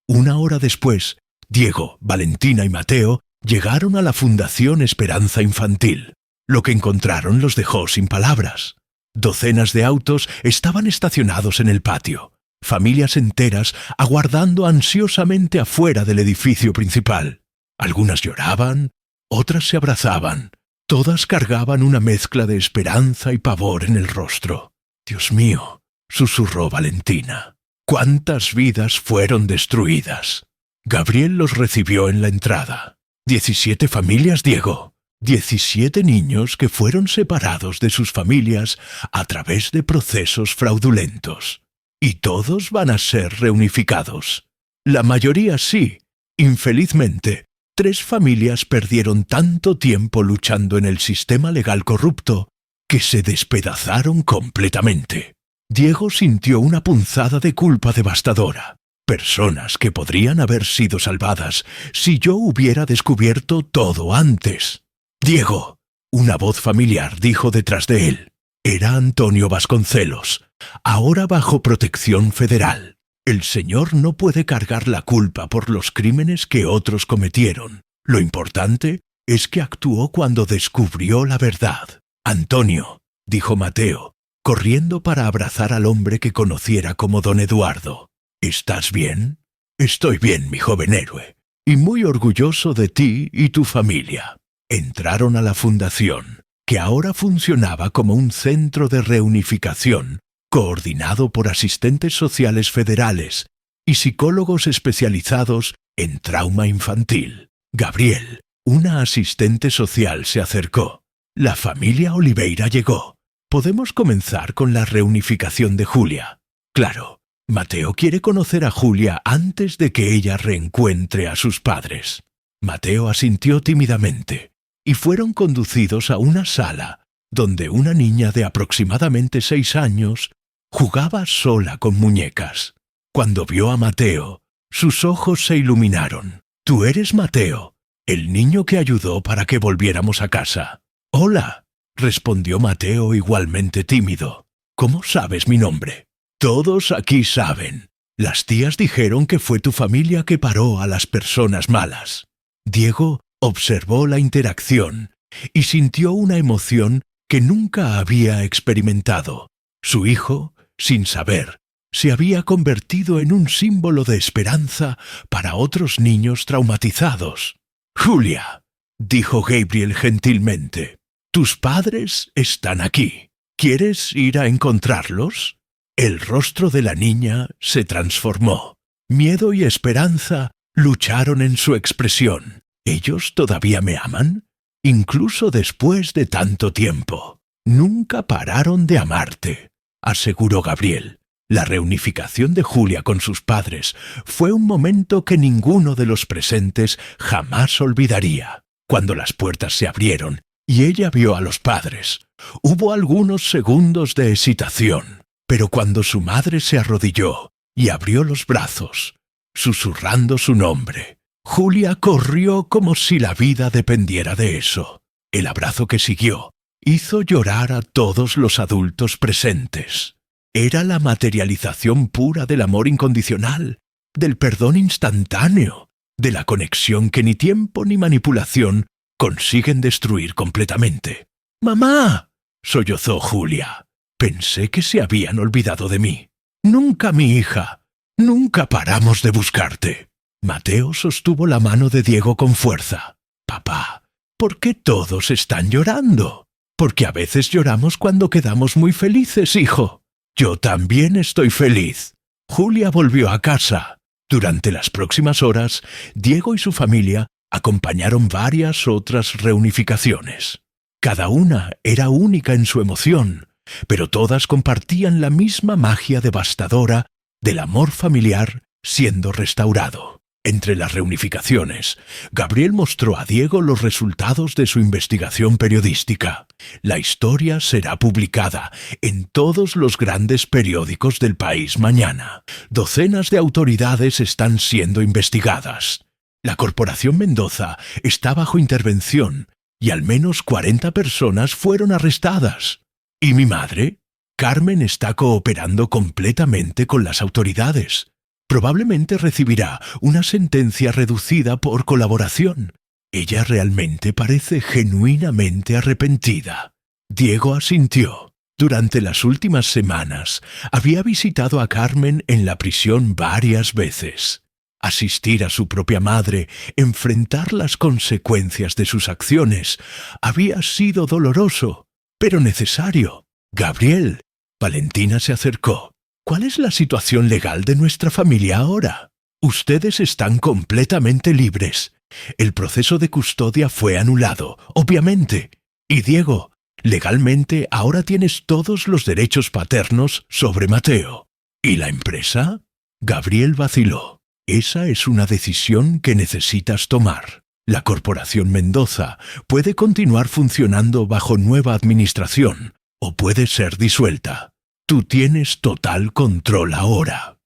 1 hora después, Diego, Valentina y Mateo llegaron a la Fundación Esperanza Infantil. Lo que encontraron los dejó sin palabras. Docenas de autos estaban estacionados en el patio. Familias enteras aguardando ansiosamente afuera del edificio principal. Algunas lloraban, otras se abrazaban. Todas cargaban una mezcla de esperanza y pavor en el rostro. «Dios mío», susurró Valentina, «¿cuántas vidas fueron destruidas?». Gabriel los recibió en la entrada. 17 familias, Diego. 17 niños que fueron separados de sus familias a través de procesos fraudulentos. Y todos van a ser reunificados. La mayoría sí. Infelizmente, 3 familias perdieron tanto tiempo luchando en el sistema legal corrupto que se despedazaron completamente. Diego sintió una punzada de culpa devastadora. Personas que podrían haber sido salvadas si yo hubiera descubierto todo antes. «Diego», una voz familiar dijo detrás de él. Era Antonio Vasconcelos, ahora bajo protección federal. El señor no puede cargar la culpa por los crímenes que otros cometieron. Lo importante es que actuó cuando descubrió la verdad. «Antonio», dijo Mateo, corriendo para abrazar al hombre que conociera como don Eduardo. «¿Estás bien?» «Estoy bien, mi joven héroe, y muy orgulloso de ti y tu familia». Entraron a la fundación, que ahora funcionaba como un centro de reunificación, coordinado por asistentes sociales federales y psicólogos especializados en trauma infantil. Gabriel, una asistente social, se acercó. La familia Oliveira llegó. Podemos comenzar con la reunificación de Julia. Claro, Mateo quiere conocer a Julia antes de que ella reencuentre a sus padres. Mateo asintió tímidamente y fueron conducidos a una sala donde una niña de aproximadamente 6 años jugaba sola con muñecas. Cuando vio a Mateo, sus ojos se iluminaron. «Tú eres Mateo, el niño que ayudó para que volviéramos a casa». «Hola», respondió Mateo igualmente tímido. «¿Cómo sabes mi nombre?» «Todos aquí saben. Las tías dijeron que fue tu familia que paró a las personas malas». Diego observó la interacción y sintió una emoción que nunca había experimentado. Su hijo, sin saber, se había convertido en un símbolo de esperanza para otros niños traumatizados. «Julia», dijo Gabriel gentilmente, «tus padres están aquí. ¿Quieres ir a encontrarlos?» El rostro de la niña se transformó. Miedo y esperanza lucharon en su expresión. ¿Ellos todavía me aman? Incluso después de tanto tiempo. «Nunca pararon de amarte», aseguró Gabriel. La reunificación de Julia con sus padres fue un momento que ninguno de los presentes jamás olvidaría. Cuando las puertas se abrieron y ella vio a los padres, hubo algunos segundos de hesitación, pero cuando su madre se arrodilló y abrió los brazos, susurrando su nombre, Julia corrió como si la vida dependiera de eso. El abrazo que siguió hizo llorar a todos los adultos presentes. Era la materialización pura del amor incondicional, del perdón instantáneo, de la conexión que ni tiempo ni manipulación consiguen destruir completamente. «¡Mamá!», sollozó Julia. «Pensé que se habían olvidado de mí». «Nunca, mi hija. Nunca paramos de buscarte». Mateo sostuvo la mano de Diego con fuerza. «Papá, ¿por qué todos están llorando?» «Porque a veces lloramos cuando quedamos muy felices, hijo». «Yo también estoy feliz». Julia volvió a casa. Durante las próximas horas, Diego y su familia acompañaron varias otras reunificaciones. Cada una era única en su emoción, pero todas compartían la misma magia devastadora del amor familiar siendo restaurado. Entre las reunificaciones, Gabriel mostró a Diego los resultados de su investigación periodística. La historia será publicada en todos los grandes periódicos del país mañana. Docenas de autoridades están siendo investigadas. La Corporación Mendoza está bajo intervención y al menos 40 personas fueron arrestadas. ¿Y mi madre? Carmen está cooperando completamente con las autoridades. Probablemente recibirá una sentencia reducida por colaboración. Ella realmente parece genuinamente arrepentida. Diego asintió. Durante las últimas semanas había visitado a Carmen en la prisión varias veces. Asistir a su propia madre, enfrentar las consecuencias de sus acciones, había sido doloroso, pero necesario. «Gabriel», Valentina se acercó. «¿Cuál es la situación legal de nuestra familia ahora?» Ustedes están completamente libres. El proceso de custodia fue anulado, obviamente. Y Diego, legalmente ahora tienes todos los derechos paternos sobre Mateo. ¿Y la empresa? Gabriel vaciló. Esa es una decisión que necesitas tomar. La Corporación Mendoza puede continuar funcionando bajo nueva administración o puede ser disuelta. Tú tienes total control ahora.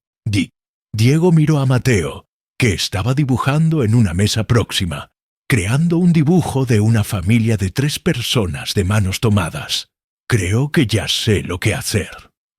Diego miró a Mateo, que estaba dibujando en una mesa próxima, creando un dibujo de una familia de 3 personas de manos tomadas. Creo que ya sé lo que hacer.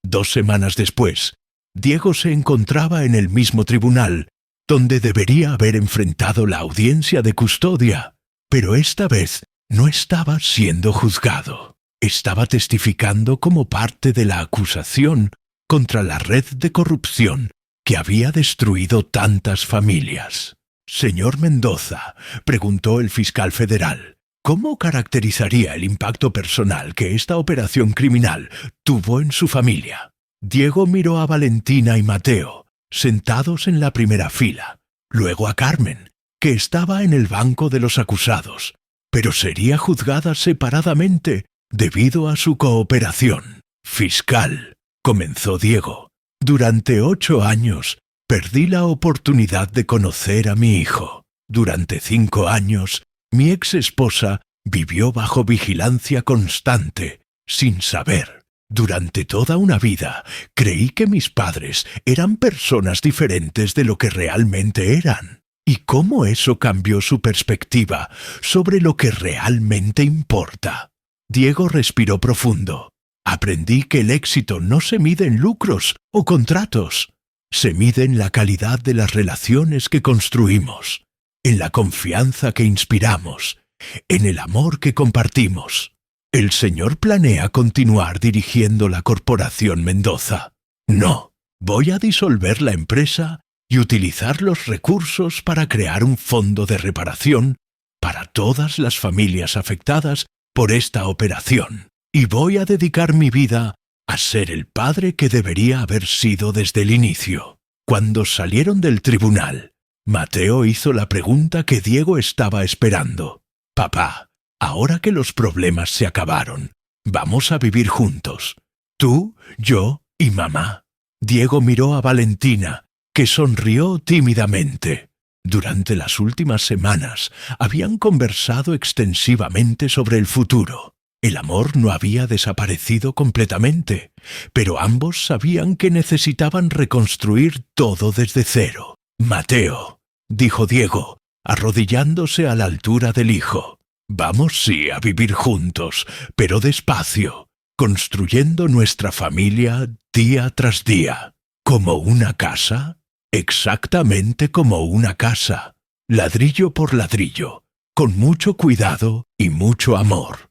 2 semanas después, Diego se encontraba en el mismo tribunal, donde debería haber enfrentado la audiencia de custodia, pero esta vez no estaba siendo juzgado. Estaba testificando como parte de la acusación contra la red de corrupción que había destruido tantas familias. Señor Mendoza, preguntó el fiscal federal, ¿cómo caracterizaría el impacto personal que esta operación criminal tuvo en su familia? Diego miró a Valentina y Mateo, sentados en la primera fila, luego a Carmen, que estaba en el banco de los acusados, pero sería juzgada separadamente debido a su cooperación. Fiscal, comenzó Diego, durante 8 años perdí la oportunidad de conocer a mi hijo. Durante 5 años, mi ex esposa vivió bajo vigilancia constante, sin saber. Durante toda una vida, creí que mis padres eran personas diferentes de lo que realmente eran. ¿Y cómo eso cambió su perspectiva sobre lo que realmente importa? Diego respiró profundo. Aprendí que el éxito no se mide en lucros o contratos. Se mide en la calidad de las relaciones que construimos, en la confianza que inspiramos, en el amor que compartimos. ¿El señor planea continuar dirigiendo la Corporación Mendoza? No, voy a disolver la empresa y utilizar los recursos para crear un fondo de reparación para todas las familias afectadas por esta operación. Y voy a dedicar mi vida a ser el padre que debería haber sido desde el inicio. Cuando salieron del tribunal, Mateo hizo la pregunta que Diego estaba esperando. Papá, ahora que los problemas se acabaron, vamos a vivir juntos. Tú, yo y mamá. Diego miró a Valentina, que sonrió tímidamente. Durante las últimas semanas habían conversado extensivamente sobre el futuro. El amor no había desaparecido completamente, pero ambos sabían que necesitaban reconstruir todo desde cero. Mateo, dijo Diego, arrodillándose a la altura del hijo. Vamos sí a vivir juntos, pero despacio, construyendo nuestra familia día tras día. ¿Como una casa? Exactamente como una casa, ladrillo por ladrillo, con mucho cuidado y mucho amor.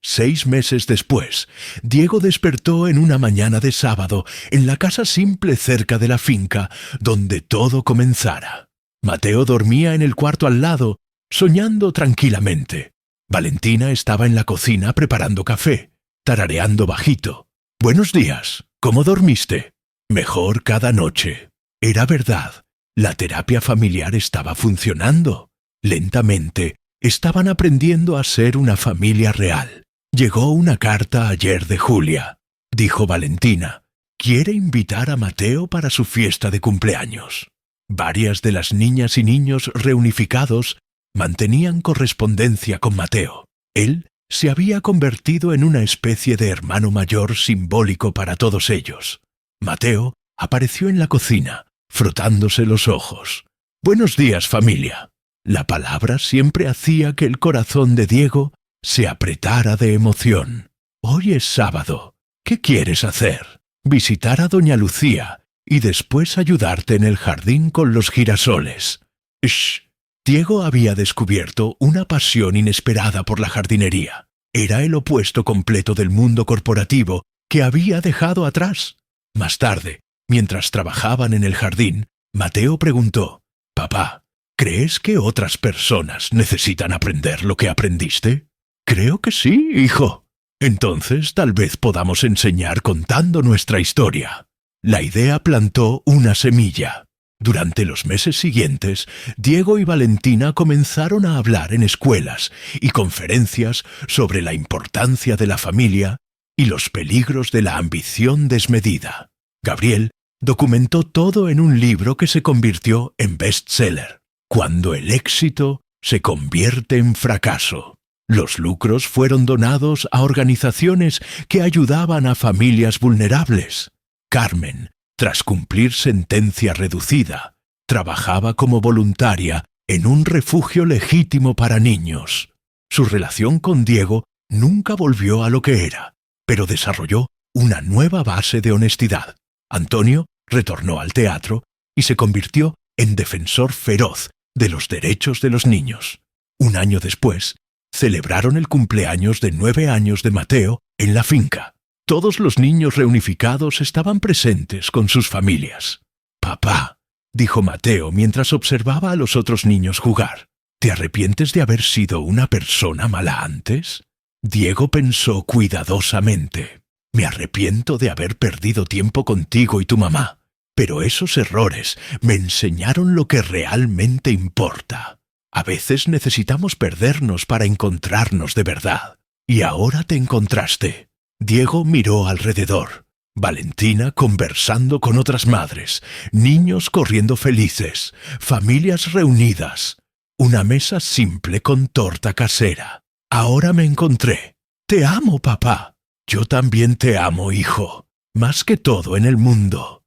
6 meses después, Diego despertó en una mañana de sábado en la casa simple cerca de la finca donde todo comenzara. Mateo dormía en el cuarto al lado, soñando tranquilamente. Valentina estaba en la cocina preparando café, tarareando bajito. «Buenos días, ¿cómo dormiste?» «Mejor cada noche». Era verdad, la terapia familiar estaba funcionando. Lentamente, estaban aprendiendo a ser una familia real. Llegó una carta ayer de Julia, dijo Valentina. Quiere invitar a Mateo para su fiesta de cumpleaños. Varias de las niñas y niños reunificados mantenían correspondencia con Mateo. Él se había convertido en una especie de hermano mayor simbólico para todos ellos. Mateo apareció en la cocina, frotándose los ojos. «Buenos días, familia». La palabra siempre hacía que el corazón de Diego se apretara de emoción. «Hoy es sábado. ¿Qué quieres hacer? Visitar a doña Lucía y después ayudarte en el jardín con los girasoles». «Shh». Diego había descubierto una pasión inesperada por la jardinería. Era el opuesto completo del mundo corporativo que había dejado atrás. Más tarde, mientras trabajaban en el jardín, Mateo preguntó: «Papá, ¿crees que otras personas necesitan aprender lo que aprendiste?» «Creo que sí, hijo. Entonces tal vez podamos enseñar contando nuestra historia». La idea plantó una semilla. Durante los meses siguientes, Diego y Valentina comenzaron a hablar en escuelas y conferencias sobre la importancia de la familia y los peligros de la ambición desmedida. Gabriel documentó todo en un libro que se convirtió en bestseller, Cuando el éxito se convierte en fracaso. Los lucros fueron donados a organizaciones que ayudaban a familias vulnerables. Carmen, tras cumplir sentencia reducida, trabajaba como voluntaria en un refugio legítimo para niños. Su relación con Diego nunca volvió a lo que era, pero desarrolló una nueva base de honestidad. Antonio retornó al teatro y se convirtió en defensor feroz de los derechos de los niños. Un año después, celebraron el cumpleaños de 9 años de Mateo en la finca. Todos los niños reunificados estaban presentes con sus familias. «Papá», dijo Mateo mientras observaba a los otros niños jugar, «¿te arrepientes de haber sido una persona mala antes?» Diego pensó cuidadosamente. «Me arrepiento de haber perdido tiempo contigo y tu mamá, pero esos errores me enseñaron lo que realmente importa. A veces necesitamos perdernos para encontrarnos de verdad. Y ahora te encontraste». Diego miró alrededor. Valentina conversando con otras madres, niños corriendo felices, familias reunidas. Una mesa simple con torta casera. «Ahora me encontré. Te amo, papá». «Yo también te amo, hijo. Más que todo en el mundo».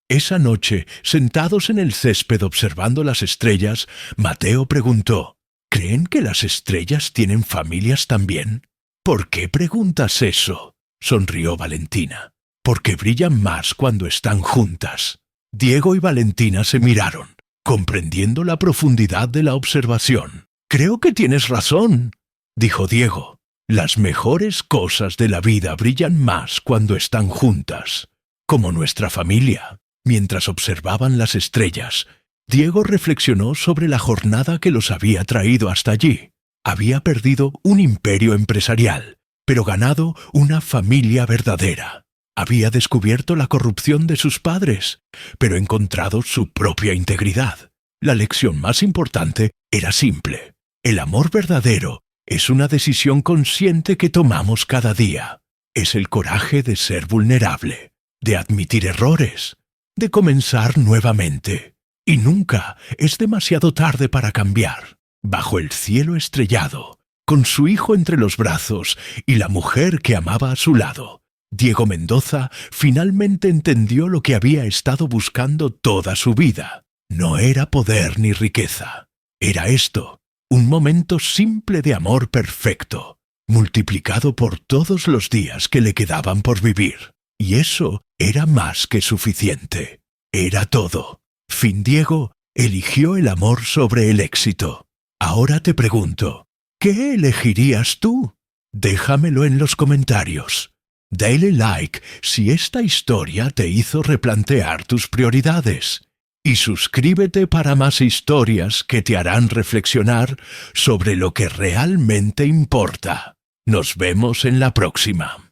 Esa noche, sentados en el césped observando las estrellas, Mateo preguntó, «¿Creen que las estrellas tienen familias también?» «¿Por qué preguntas eso?», sonrió Valentina. «Porque brillan más cuando están juntas». Diego y Valentina se miraron, comprendiendo la profundidad de la observación. «Creo que tienes razón», dijo Diego. «Las mejores cosas de la vida brillan más cuando están juntas, como nuestra familia». Mientras observaban las estrellas, Diego reflexionó sobre la jornada que los había traído hasta allí. Había perdido un imperio empresarial, pero ganado una familia verdadera. Había descubierto la corrupción de sus padres, pero encontrado su propia integridad. La lección más importante era simple. El amor verdadero es una decisión consciente que tomamos cada día. Es el coraje de ser vulnerable, de admitir errores, de comenzar nuevamente. Y nunca es demasiado tarde para cambiar. Bajo el cielo estrellado, con su hijo entre los brazos y la mujer que amaba a su lado, Diego Mendoza finalmente entendió lo que había estado buscando toda su vida. No era poder ni riqueza. Era esto, un momento simple de amor perfecto, multiplicado por todos los días que le quedaban por vivir. Y eso era más que suficiente. Era todo. Diego eligió el amor sobre el éxito. Ahora te pregunto, ¿qué elegirías tú? Déjamelo en los comentarios. Dale like si esta historia te hizo replantear tus prioridades. Y suscríbete para más historias que te harán reflexionar sobre lo que realmente importa. Nos vemos en la próxima.